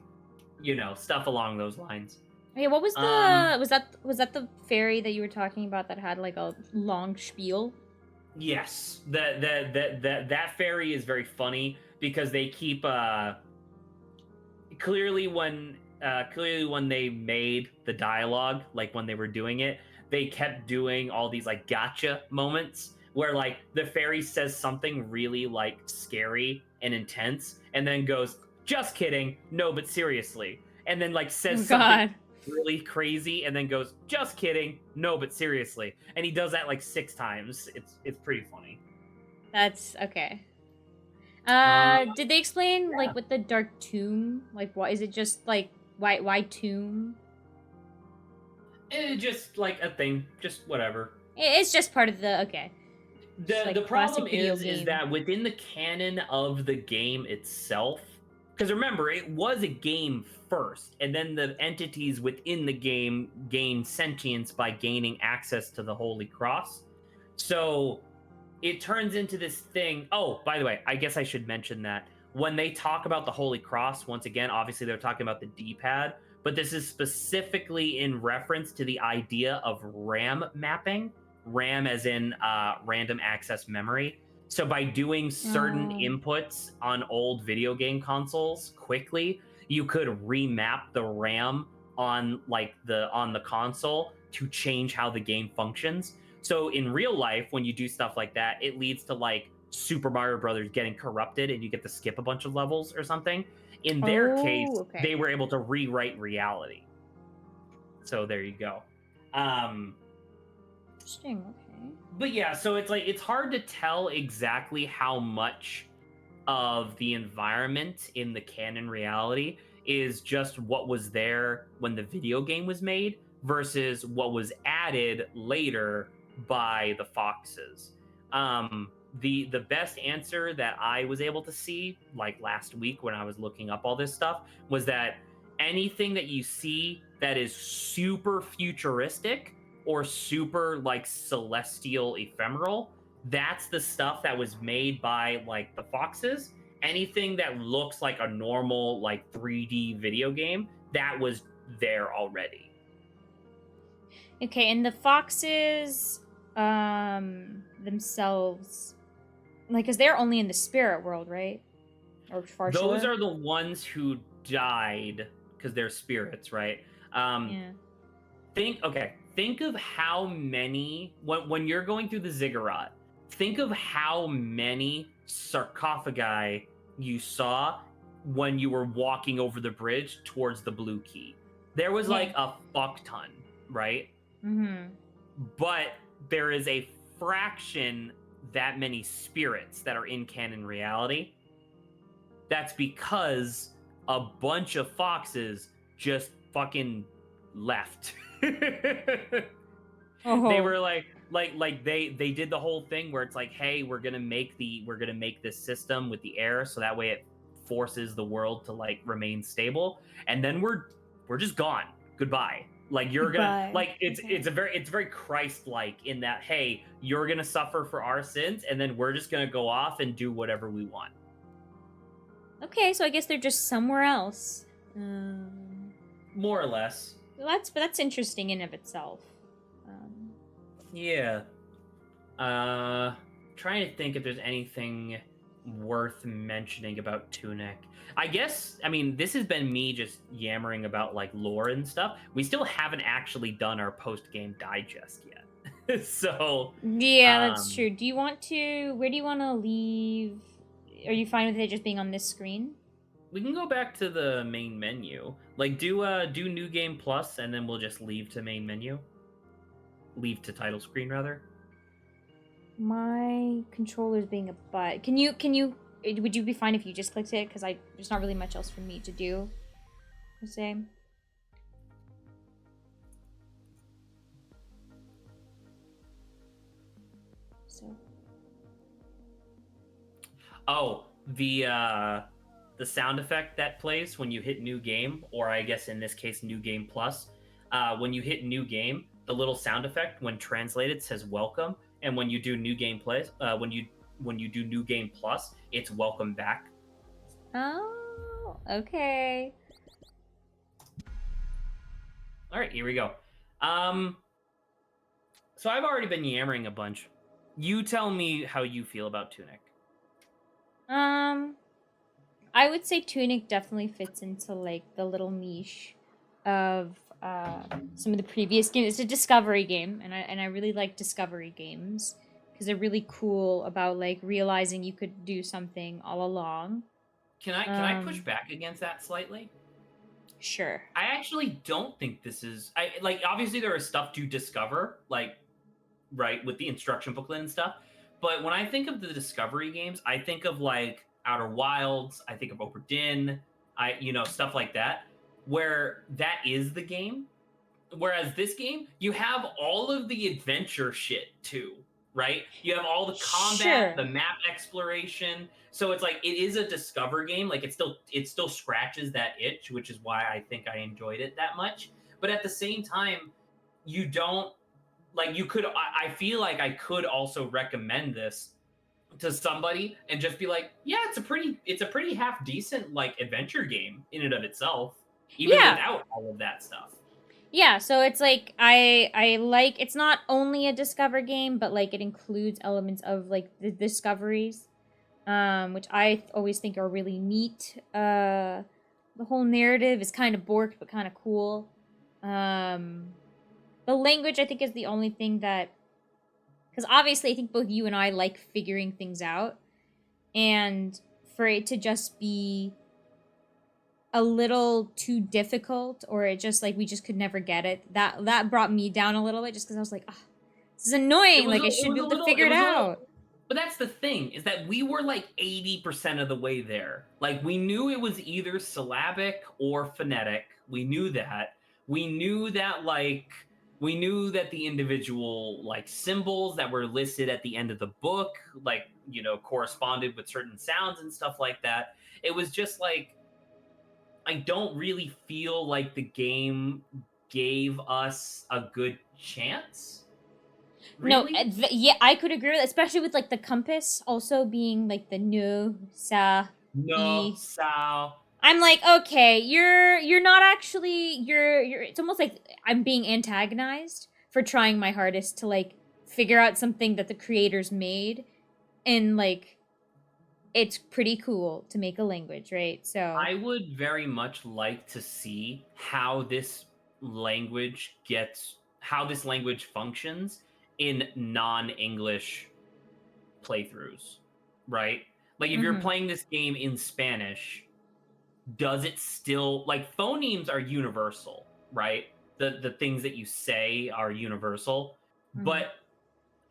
stuff along those lines. Hey, what was the was that the fairy that you were talking about that had like a long spiel? Yes, that fairy is very funny because they keep clearly when they made the dialogue, like when they were doing it, they kept doing all these like gotcha moments where like the fairy says something really like scary and intense and then goes, just kidding, no, but seriously, and then like says something really crazy and then goes, just kidding, no, but seriously, and he does that like 6 times. It's pretty funny. That's okay. Did they explain like with the dark tomb? Like, what is it? Just like why tomb? It's just like a thing, just whatever. It's just part of the okay. The problem is that within the canon of the game itself, because remember, it was a game first, and then the entities within the game gain sentience by gaining access to the Holy Cross. So it turns into this thing. Oh, by the way, I guess I should mention that when they talk about the Holy Cross, once again, obviously they're talking about the D-pad, but this is specifically in reference to the idea of RAM mapping. RAM as in random access memory. So by doing certain inputs on old video game consoles quickly, you could remap the RAM on the console to change how the game functions. So in real life, when you do stuff like that, it leads to like Super Mario Brothers getting corrupted and you get to skip a bunch of levels or something. In their case, they were able to rewrite reality. So there you go. Interesting. Okay. But yeah, so it's like it's hard to tell exactly how much of the environment in the canon reality is just what was there when the video game was made versus what was added later by the Foxes. The best answer that I was able to see, like last week when I was looking up all this stuff, was that anything that you see that is super futuristic or super like celestial ephemeral, that's the stuff that was made by like the Foxes. Anything that looks like a normal like 3D video game, that was there already. Okay, and the Foxes themselves, like, because they're only in the spirit world, right? Or those are the ones who died because they're spirits, right? Yeah. Think of how many when you're going through the ziggurat, think of how many sarcophagi you saw when you were walking over the bridge towards the blue key. There was like a fuck ton, right? Mm-hmm. But there is a fraction that many spirits that are in canon reality. That's because a bunch of foxes just fucking left. They were like they did the whole thing where it's like, hey, we're gonna make this system with the Heir so that way it forces the world to like remain stable, and then we're just gone. Goodbye. Like you're gonna like it's very Christ-like in that, hey, you're gonna suffer for our sins, and then we're just gonna go off and do whatever we want. Okay, so I guess they're just somewhere else. More or less. That's interesting in of itself. Yeah. Trying to think if there's anything worth mentioning about Tunic. I guess, I mean, this has been me just yammering about like lore and stuff. We still haven't actually done our post-game digest yet. So yeah, that's true. Do you want to? Where do you want to leave? Are you fine with it just being on this screen? We can go back to the main menu. Like do New Game Plus, and then we'll just leave to main menu. Leave to title screen rather. My controller's being a butt. Can you? Would you be fine if you just clicked it? Because there's not really much else for me to do. The same. So. Oh, the sound effect that plays when you hit new game, or I guess in this case, New Game Plus. When you hit new game, the little sound effect when translated says welcome, and when you do New Game Plus, when you do New Game Plus, it's welcome back. Oh, okay. All right, here we go. So I've already been yammering a bunch. You tell me how you feel about Tunic. I would say Tunic definitely fits into like the little niche of some of the previous games. It's a discovery game, and I really like discovery games because they're really cool about like realizing you could do something all along. Can I push back against that slightly? Sure. I actually don't think this is like obviously there is stuff to discover, like right with the instruction booklet and stuff. But when I think of the discovery games, I think of like Outer Wilds, I think of Oberdin, stuff like that, where that is the game. Whereas this game, you have all of the adventure shit too, right? You have all the combat, Sure. the map exploration. So it's like it is a discover game. Like it still scratches that itch, which is why I think I enjoyed it that much. But at the same time, you don't like you could I feel like I could also recommend this to somebody and just be like, yeah, it's a pretty half decent like adventure game in and of itself, even Yeah. without all of that stuff. Yeah, so it's like I like it's not only a discover game, but like it includes elements of like the discoveries, which I always think are really neat. The whole narrative is kind of borked but kind of cool. The language I think is the only thing that, because obviously I think both you and I like figuring things out, and for it to just be a little too difficult, or it just like we just could never get it, that brought me down a little bit, just because I was like, oh, this is annoying, like I should be able to figure it out. But that's the thing, is that we were like 80% of the way there. Like we knew it was either syllabic or phonetic. We knew that. We knew that the individual like symbols that were listed at the end of the book, like, corresponded with certain sounds and stuff like that. It was just like I don't really feel like the game gave us a good chance. Really? No, yeah, I could agree with, especially with like the compass also being like the no sa No, e. so I'm like, okay, you're not actually you're it's almost like I'm being antagonized for trying my hardest to like figure out something that the creators made, and like it's pretty cool to make a language, right? So I would very much like to see how this language functions in non-English playthroughs, right? Like if you're mhm. playing this game in Spanish, does it still like phonemes are universal, right? The things that you say are universal, Mhm. but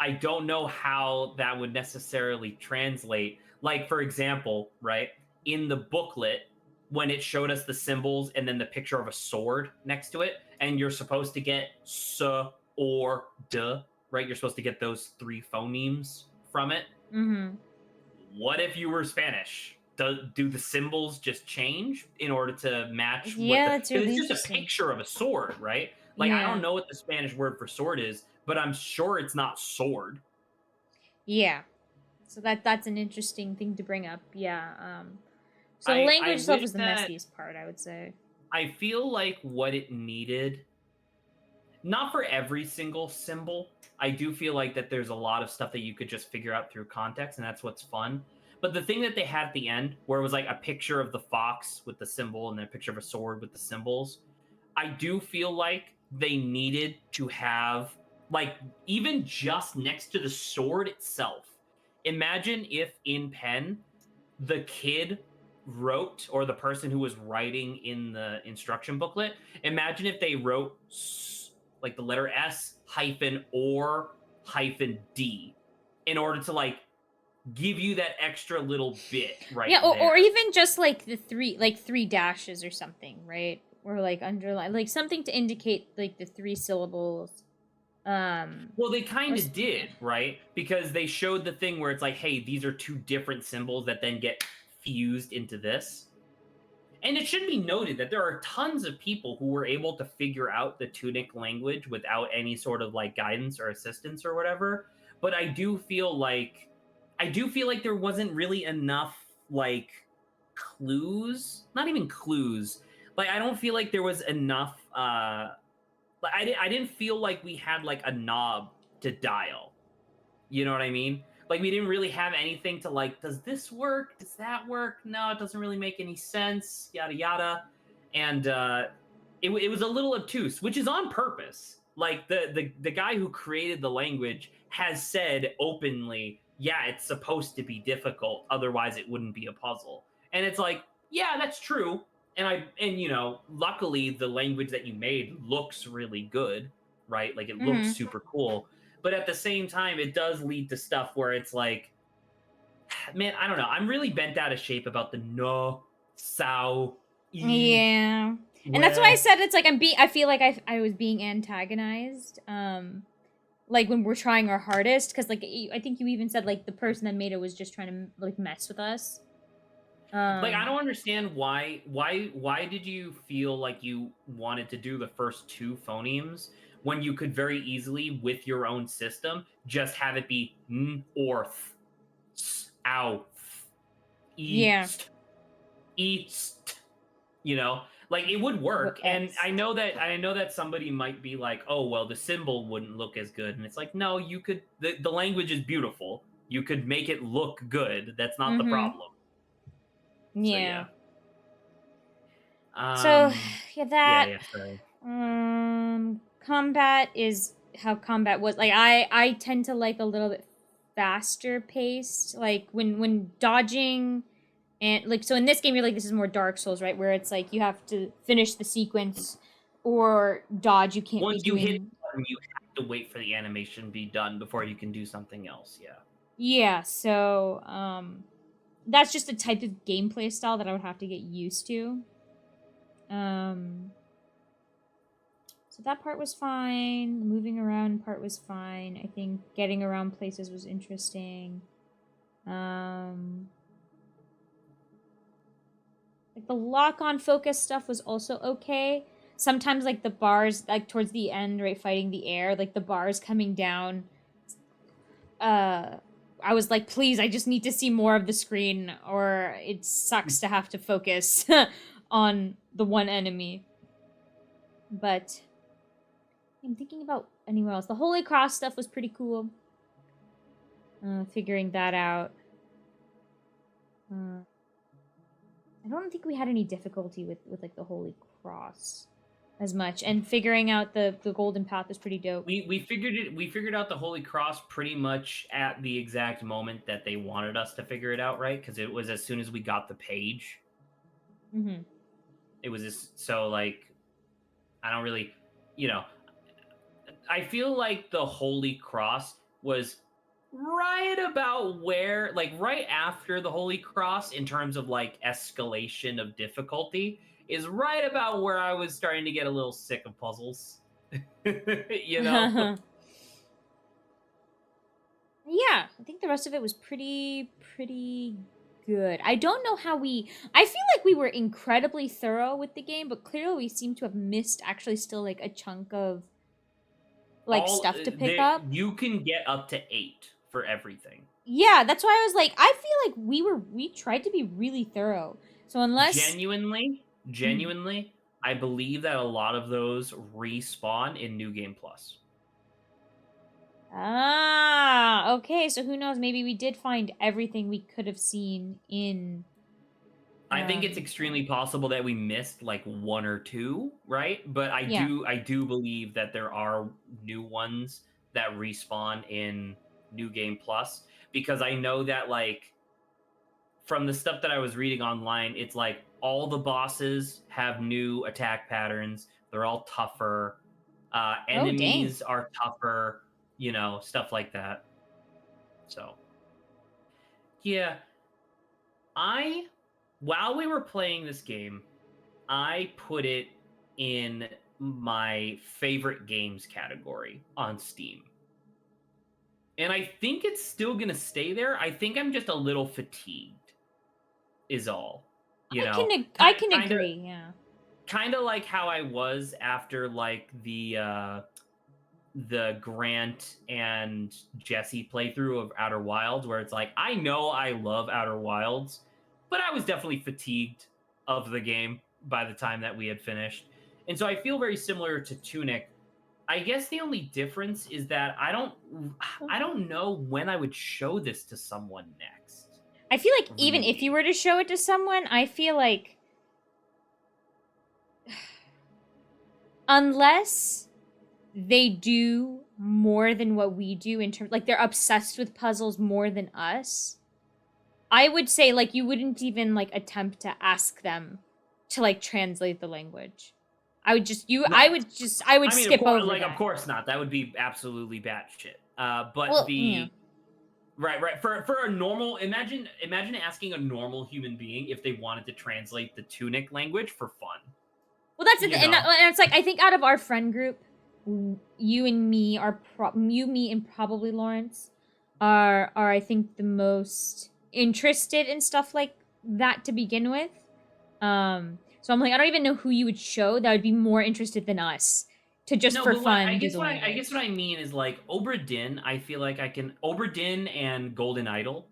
I don't know how that would necessarily translate. Like, for example, right, in the booklet, when it showed us the symbols and then the picture of a sword next to it, and you're supposed to get s or d, right? You're supposed to get those three phonemes from it. Mhm. What if you were Spanish? Do the symbols just change in order to match what Yeah, the? that's Because really it's just a interesting. picture of a sword, right? Like I don't Yeah. know what the Spanish word for sword is, but I'm sure it's not sword. Yeah. So that's an interesting thing to bring up. Yeah. So the I language itself wish is the that messiest part, I would say. I feel like what it needed, not for every single symbol. I do feel like that there's a lot of stuff that you could just figure out through context, and that's what's fun. But the thing that they had at the end, where it was like a picture of the fox with the symbol and then a picture of a sword with the symbols, I do feel like they needed to have, like, even just next to the sword itself. Imagine if in pen, the kid wrote, or the person who was writing in the instruction booklet, imagine if they wrote like the letter S hyphen or hyphen D in order to like give you that extra little bit right Yeah, or there. even just like the three dashes or something, right? Or like underline, like something to indicate like the three syllables. Well, they Or kind of did, right? Because they showed the thing where it's like, hey, these are two different symbols that then get fused into this. And it should be noted that there are tons of people who were able to figure out the Tunic language without any sort of like guidance or assistance or whatever. But I do feel like there wasn't really enough like clues, not even clues. Like I don't feel like there was enough I didn't feel like we had like a knob to dial. You know what I mean? Like, we didn't really have anything to like, does this work? Does that work? No, it doesn't really make any sense, yada yada. And it was a little obtuse, which is on purpose. Like, the guy who created the language has said openly, yeah, it's supposed to be difficult, otherwise it wouldn't be a puzzle. And it's like, yeah, that's true. And you know, luckily the language that you made looks really good, right? Like, it looks super cool. But at the same time, it does lead to stuff where it's like, man, I don't know. I'm really bent out of shape about the no, sao, yeah. And that's why I said it's like I feel like I was being antagonized. Like when we're trying our hardest, because like I think you even said like the person that made it was just trying to like mess with us. Like, I don't understand why did you feel like you wanted to do the first 2 phonemes when you could very easily, with your own system, just have it be orth, out, east, east, you know? Like, it would work. And I know that somebody might be like, oh, well, the symbol wouldn't look as good. And it's like, no, you could, the language is beautiful. You could make it look good. That's not the problem. Yeah. So, yeah, that. Yeah, sorry. Combat is how combat was. Like, I tend to like a little bit faster paced. Like when dodging, and like, so in this game you're like, this is more Dark Souls, right? Where it's like you have to finish the sequence or dodge. You can't. Once you hit it, you have to wait for the animation to be done before you can do something else. Yeah. Yeah. So that's just a type of gameplay style that I would have to get used to. So that part was fine. The moving around part was fine. I think getting around places was interesting. Like the lock-on focus stuff was also okay. Sometimes like the bars, like towards the end, right, fighting the air, like the bars coming down. I was like, please, I just need to see more of the screen, or it sucks to have to focus on the one enemy. But I'm thinking about anywhere else. The Holy Cross stuff was pretty cool. Figuring that out. I don't think we had any difficulty with like the Holy Cross as much, and figuring out the golden path was pretty dope. We figured out the Holy Cross pretty much at the exact moment that they wanted us to figure it out, right? Because it was as soon as we got the page. It was just, so like, I don't really, you know, I feel like the Holy Cross was right about where, like, right after the Holy Cross, in terms of like escalation of difficulty, is right about where I was starting to get a little sick of puzzles. You know? Yeah, I think the rest of it was pretty good. I don't know how I feel like we were incredibly thorough with the game, but clearly we seem to have missed actually still like a chunk of like stuff to pick up. You can get up to 8 for everything. Yeah, that's why I was like, I feel like we tried to be really thorough. So unless genuinely, I believe that a lot of those respawn in New Game Plus. Ah, okay. So who knows? Maybe we did find everything we could have seen in. I think it's extremely possible that we missed like 1 or 2, right? But I do believe that there are new ones that respawn in New Game Plus, because I know that, like, from the stuff that I was reading online, it's like all the bosses have new attack patterns. They're all tougher. Enemies are tougher, you know, stuff like that. So, yeah. While we were playing this game, I put it in my favorite games category on Steam. And I think it's still going to stay there. I think I'm just a little fatigued, is all. You know? I can agree, yeah. Kind of like how I was after, like, the Grant and Jesse playthrough of Outer Wilds, where it's like, I know I love Outer Wilds, but I was definitely fatigued of the game by the time that we had finished. And so I feel very similar to Tunic, I guess the only difference is that I don't know when I would show this to someone next. I feel like even if you were to show it to someone, I feel like unless they do more than what we do in terms, like they're obsessed with puzzles more than us, I would say like you wouldn't even like attempt to ask them to like translate the language. I would skip over like that. of course not. That would be absolutely batshit. But well, yeah. Right. For a normal, imagine asking a normal human being if they wanted to translate the Tunic language for fun. Well, that's it, and it's like I think out of our friend group, you and me are me and probably Lawrence are I think the most interested in stuff like that to begin with. So I'm like, I don't even know who you would show that would be more interested than us to just for fun. I guess what I mean is like Obra Dinn. I feel like Obra Dinn and Golden Idol.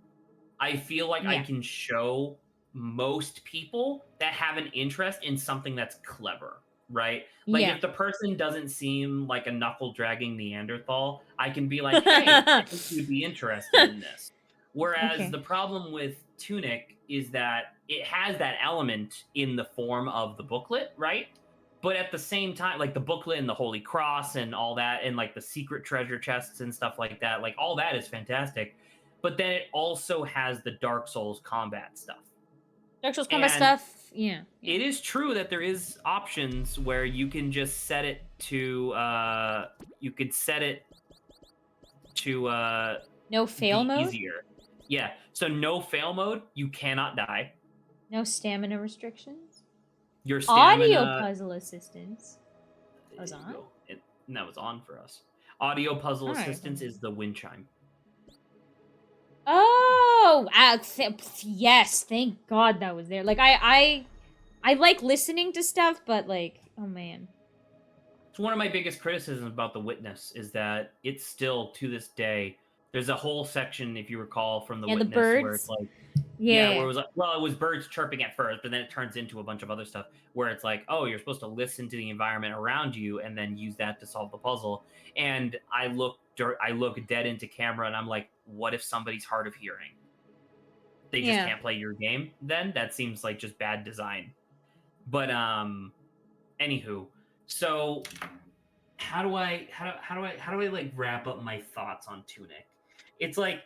I feel like I can show most people that have an interest in something that's clever, right? Like if the person doesn't seem like a knuckle dragging Neanderthal, I can be like, hey, I think you'd be interested in this. Whereas the problem with Tunic is that it has that element in the form of the booklet, right? But at the same time, like the booklet and the Holy Cross and all that, and like the secret treasure chests and stuff like that, like all that is fantastic. But then it also has the Dark Souls combat stuff. Dark Souls combat stuff, yeah. It is true that there is options where you can just set it to no fail mode. Easier. Yeah. So no fail mode, you cannot die. No stamina restrictions. Your stamina audio puzzle assistance was on. That was on for us. Audio puzzle assistance is the wind chime. Oh, yes! Thank God that was there. Like I like listening to stuff, but like, oh man. It's one of my biggest criticisms about The Witness is that it's still to this day. There's a whole section, if you recall, from The Witness, the birds. where it's like, where it was like, well, it was birds chirping at first, but then it turns into a bunch of other stuff where it's like, oh, you're supposed to listen to the environment around you and then use that to solve the puzzle. And I look dead into camera and I'm like, what if somebody's hard of hearing? They just can't play your game. Then that seems like just bad design. But anywho, so how do I like wrap up my thoughts on Tunic? It's like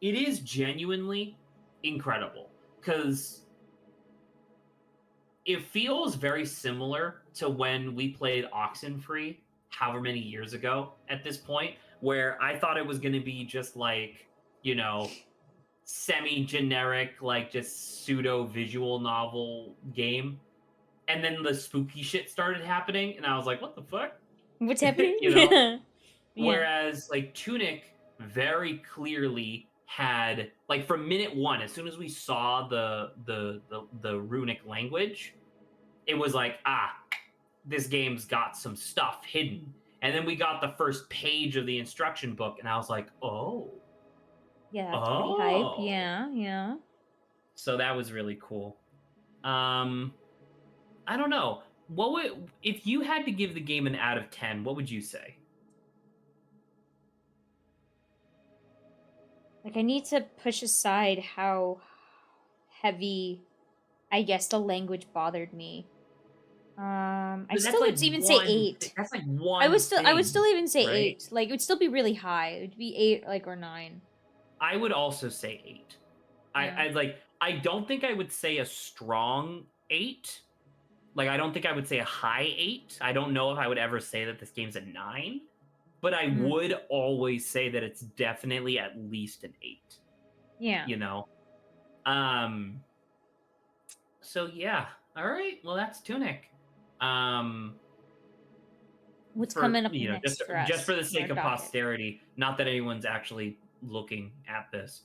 it is genuinely incredible because it feels very similar to when we played Oxenfree however many years ago at this point, where I thought it was going to be just like, you know, semi-generic, like just pseudo visual novel game. And then the spooky shit started happening, and I was like, what the fuck? What's happening? You know? Whereas like Tunic very clearly had, like, from minute one, as soon as we saw the runic language, it was like, this game's got some stuff hidden. And then we got the first page of the instruction book, and I was like, oh. Yeah, that's pretty hype. Yeah. So that was really cool. I don't know. If you had to give the game an out of 10, what would you say? Like, I need to push aside how heavy, I guess, the language bothered me. I still would even say 8. That's like one. I would still even say 8. Like, it would still be really high. It would be 8, like, or 9. I would also say 8. Yeah. I don't think I would say a strong 8. Like, I don't think I would say a high 8. I don't know if I would ever say that this game's a 9. But I would always say that it's definitely at least an 8. Yeah. You know? So, yeah. All right. Well, that's Tunic. What's coming up next for us? Just for the sake of posterity, not that anyone's actually looking at this.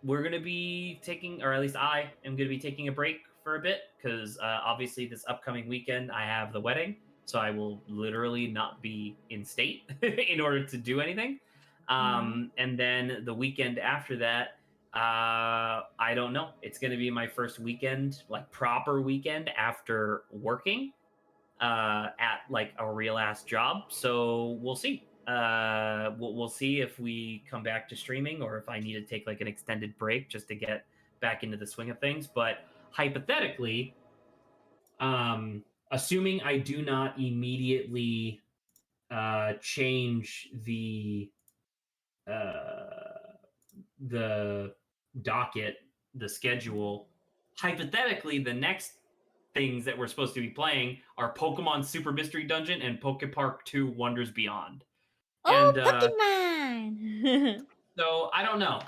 We're going to be taking, or at least I am going to be taking a break for a bit because obviously this upcoming weekend I have the wedding, so I will literally not be in state in order to do anything. And then the weekend after that, I don't know. It's going to be my first weekend, like proper weekend after working. at like a real ass job. So we'll see. We'll see if we come back to streaming or if I need to take like an extended break just to get back into the swing of things. But hypothetically, assuming I do not immediately change the docket, the schedule, hypothetically, the next things that we're supposed to be playing are Pokemon Super Mystery Dungeon and Pokepark 2 Wonders Beyond. Oh, Pokemon! So I don't know.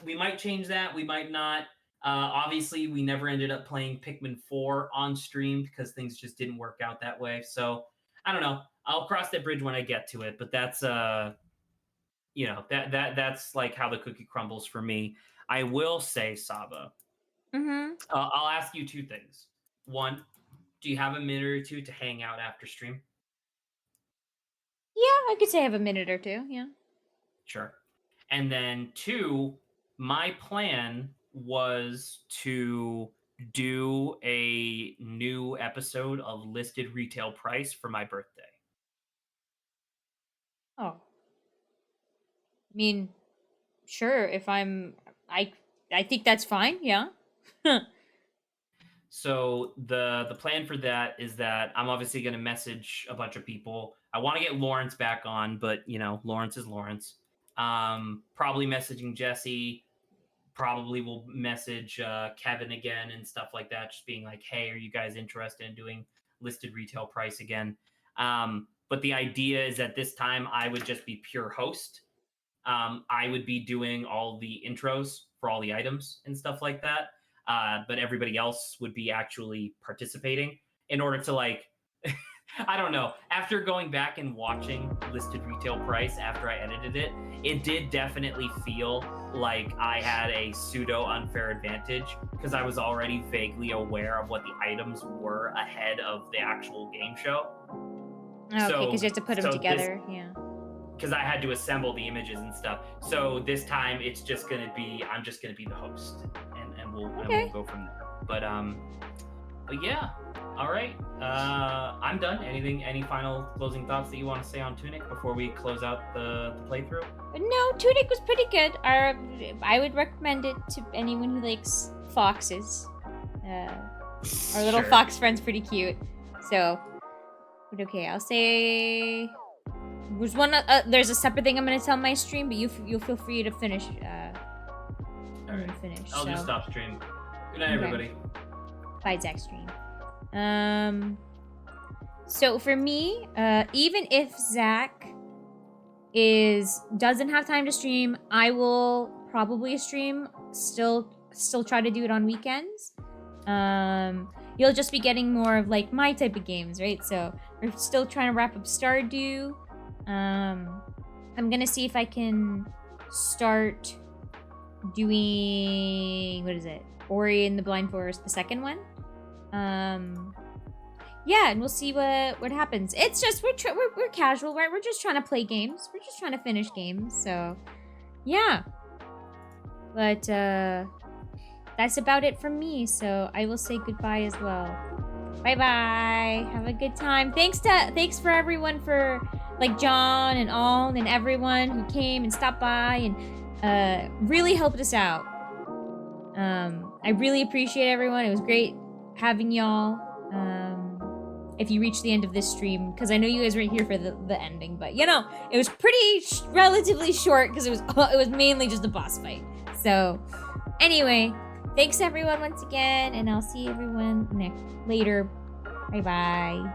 We might change that. We might not. Obviously, we never ended up playing Pikmin 4 on stream because things just didn't work out that way. So I don't know. I'll cross that bridge when I get to it. But that's that's like how the cookie crumbles for me. I will say, Saba. I'll ask you two things. One, do you have a minute or two to hang out after stream? Yeah, I could say I have a minute or two. Yeah. Sure. And then two, my plan was to do a new episode of Listed Retail Price for my birthday. Oh. I mean, sure, if I think that's fine, yeah. So the plan for that is that I'm obviously going to message a bunch of people. I want to get Lawrence back on, but Lawrence is Lawrence. Probably messaging Jesse. Probably will message Kevin again and stuff like that, just being like, hey, are you guys interested in doing Listed Retail Price again? But the idea is that this time I would just be pure host. I would be doing all the intros for all the items and stuff like that. But everybody else would be actually participating in order to like, I don't know. After going back and watching Listed Retail Price after I edited it, it did definitely feel like I had a pseudo unfair advantage because I was already vaguely aware of what the items were ahead of the actual game show. Okay, because you have to put them together. Yeah. Because I had to assemble the images and stuff. So this time I'm just gonna be the host, and we'll go from there. But yeah. All right. I'm done. Any final closing thoughts that you want to say on Tunic before we close out the playthrough? No, Tunic was pretty good. I would recommend it to anyone who likes foxes. Our little fox friend's pretty cute. So, but okay, I'll say. There's one. There's a separate thing I'm gonna tell my stream, but you'll feel free to finish. All right. Finish. I'll just stop stream. Good night, everybody. Bye, Zach stream. So for me, even if Zach doesn't have time to stream, I will probably stream. Still try to do it on weekends. You'll just be getting more of like my type of games, right? So we're still trying to wrap up Stardew. I'm gonna see if I can start doing, what is it? Ori and the Blind Forest, the second one. Yeah, and we'll see what happens. It's just we're casual, right? We're just trying to play games. We're just trying to finish games. So, yeah. But that's about it from me. So I will say goodbye as well. Bye bye. Have a good time. Thanks for everyone for like John and All and everyone who came and stopped by and really helped us out. I really appreciate everyone. It was great having y'all. If you reach the end of this stream, because I know you guys weren't here for the ending, but it was pretty relatively short because it was mainly just a boss fight. So anyway, thanks everyone once again, and I'll see everyone later. Bye bye.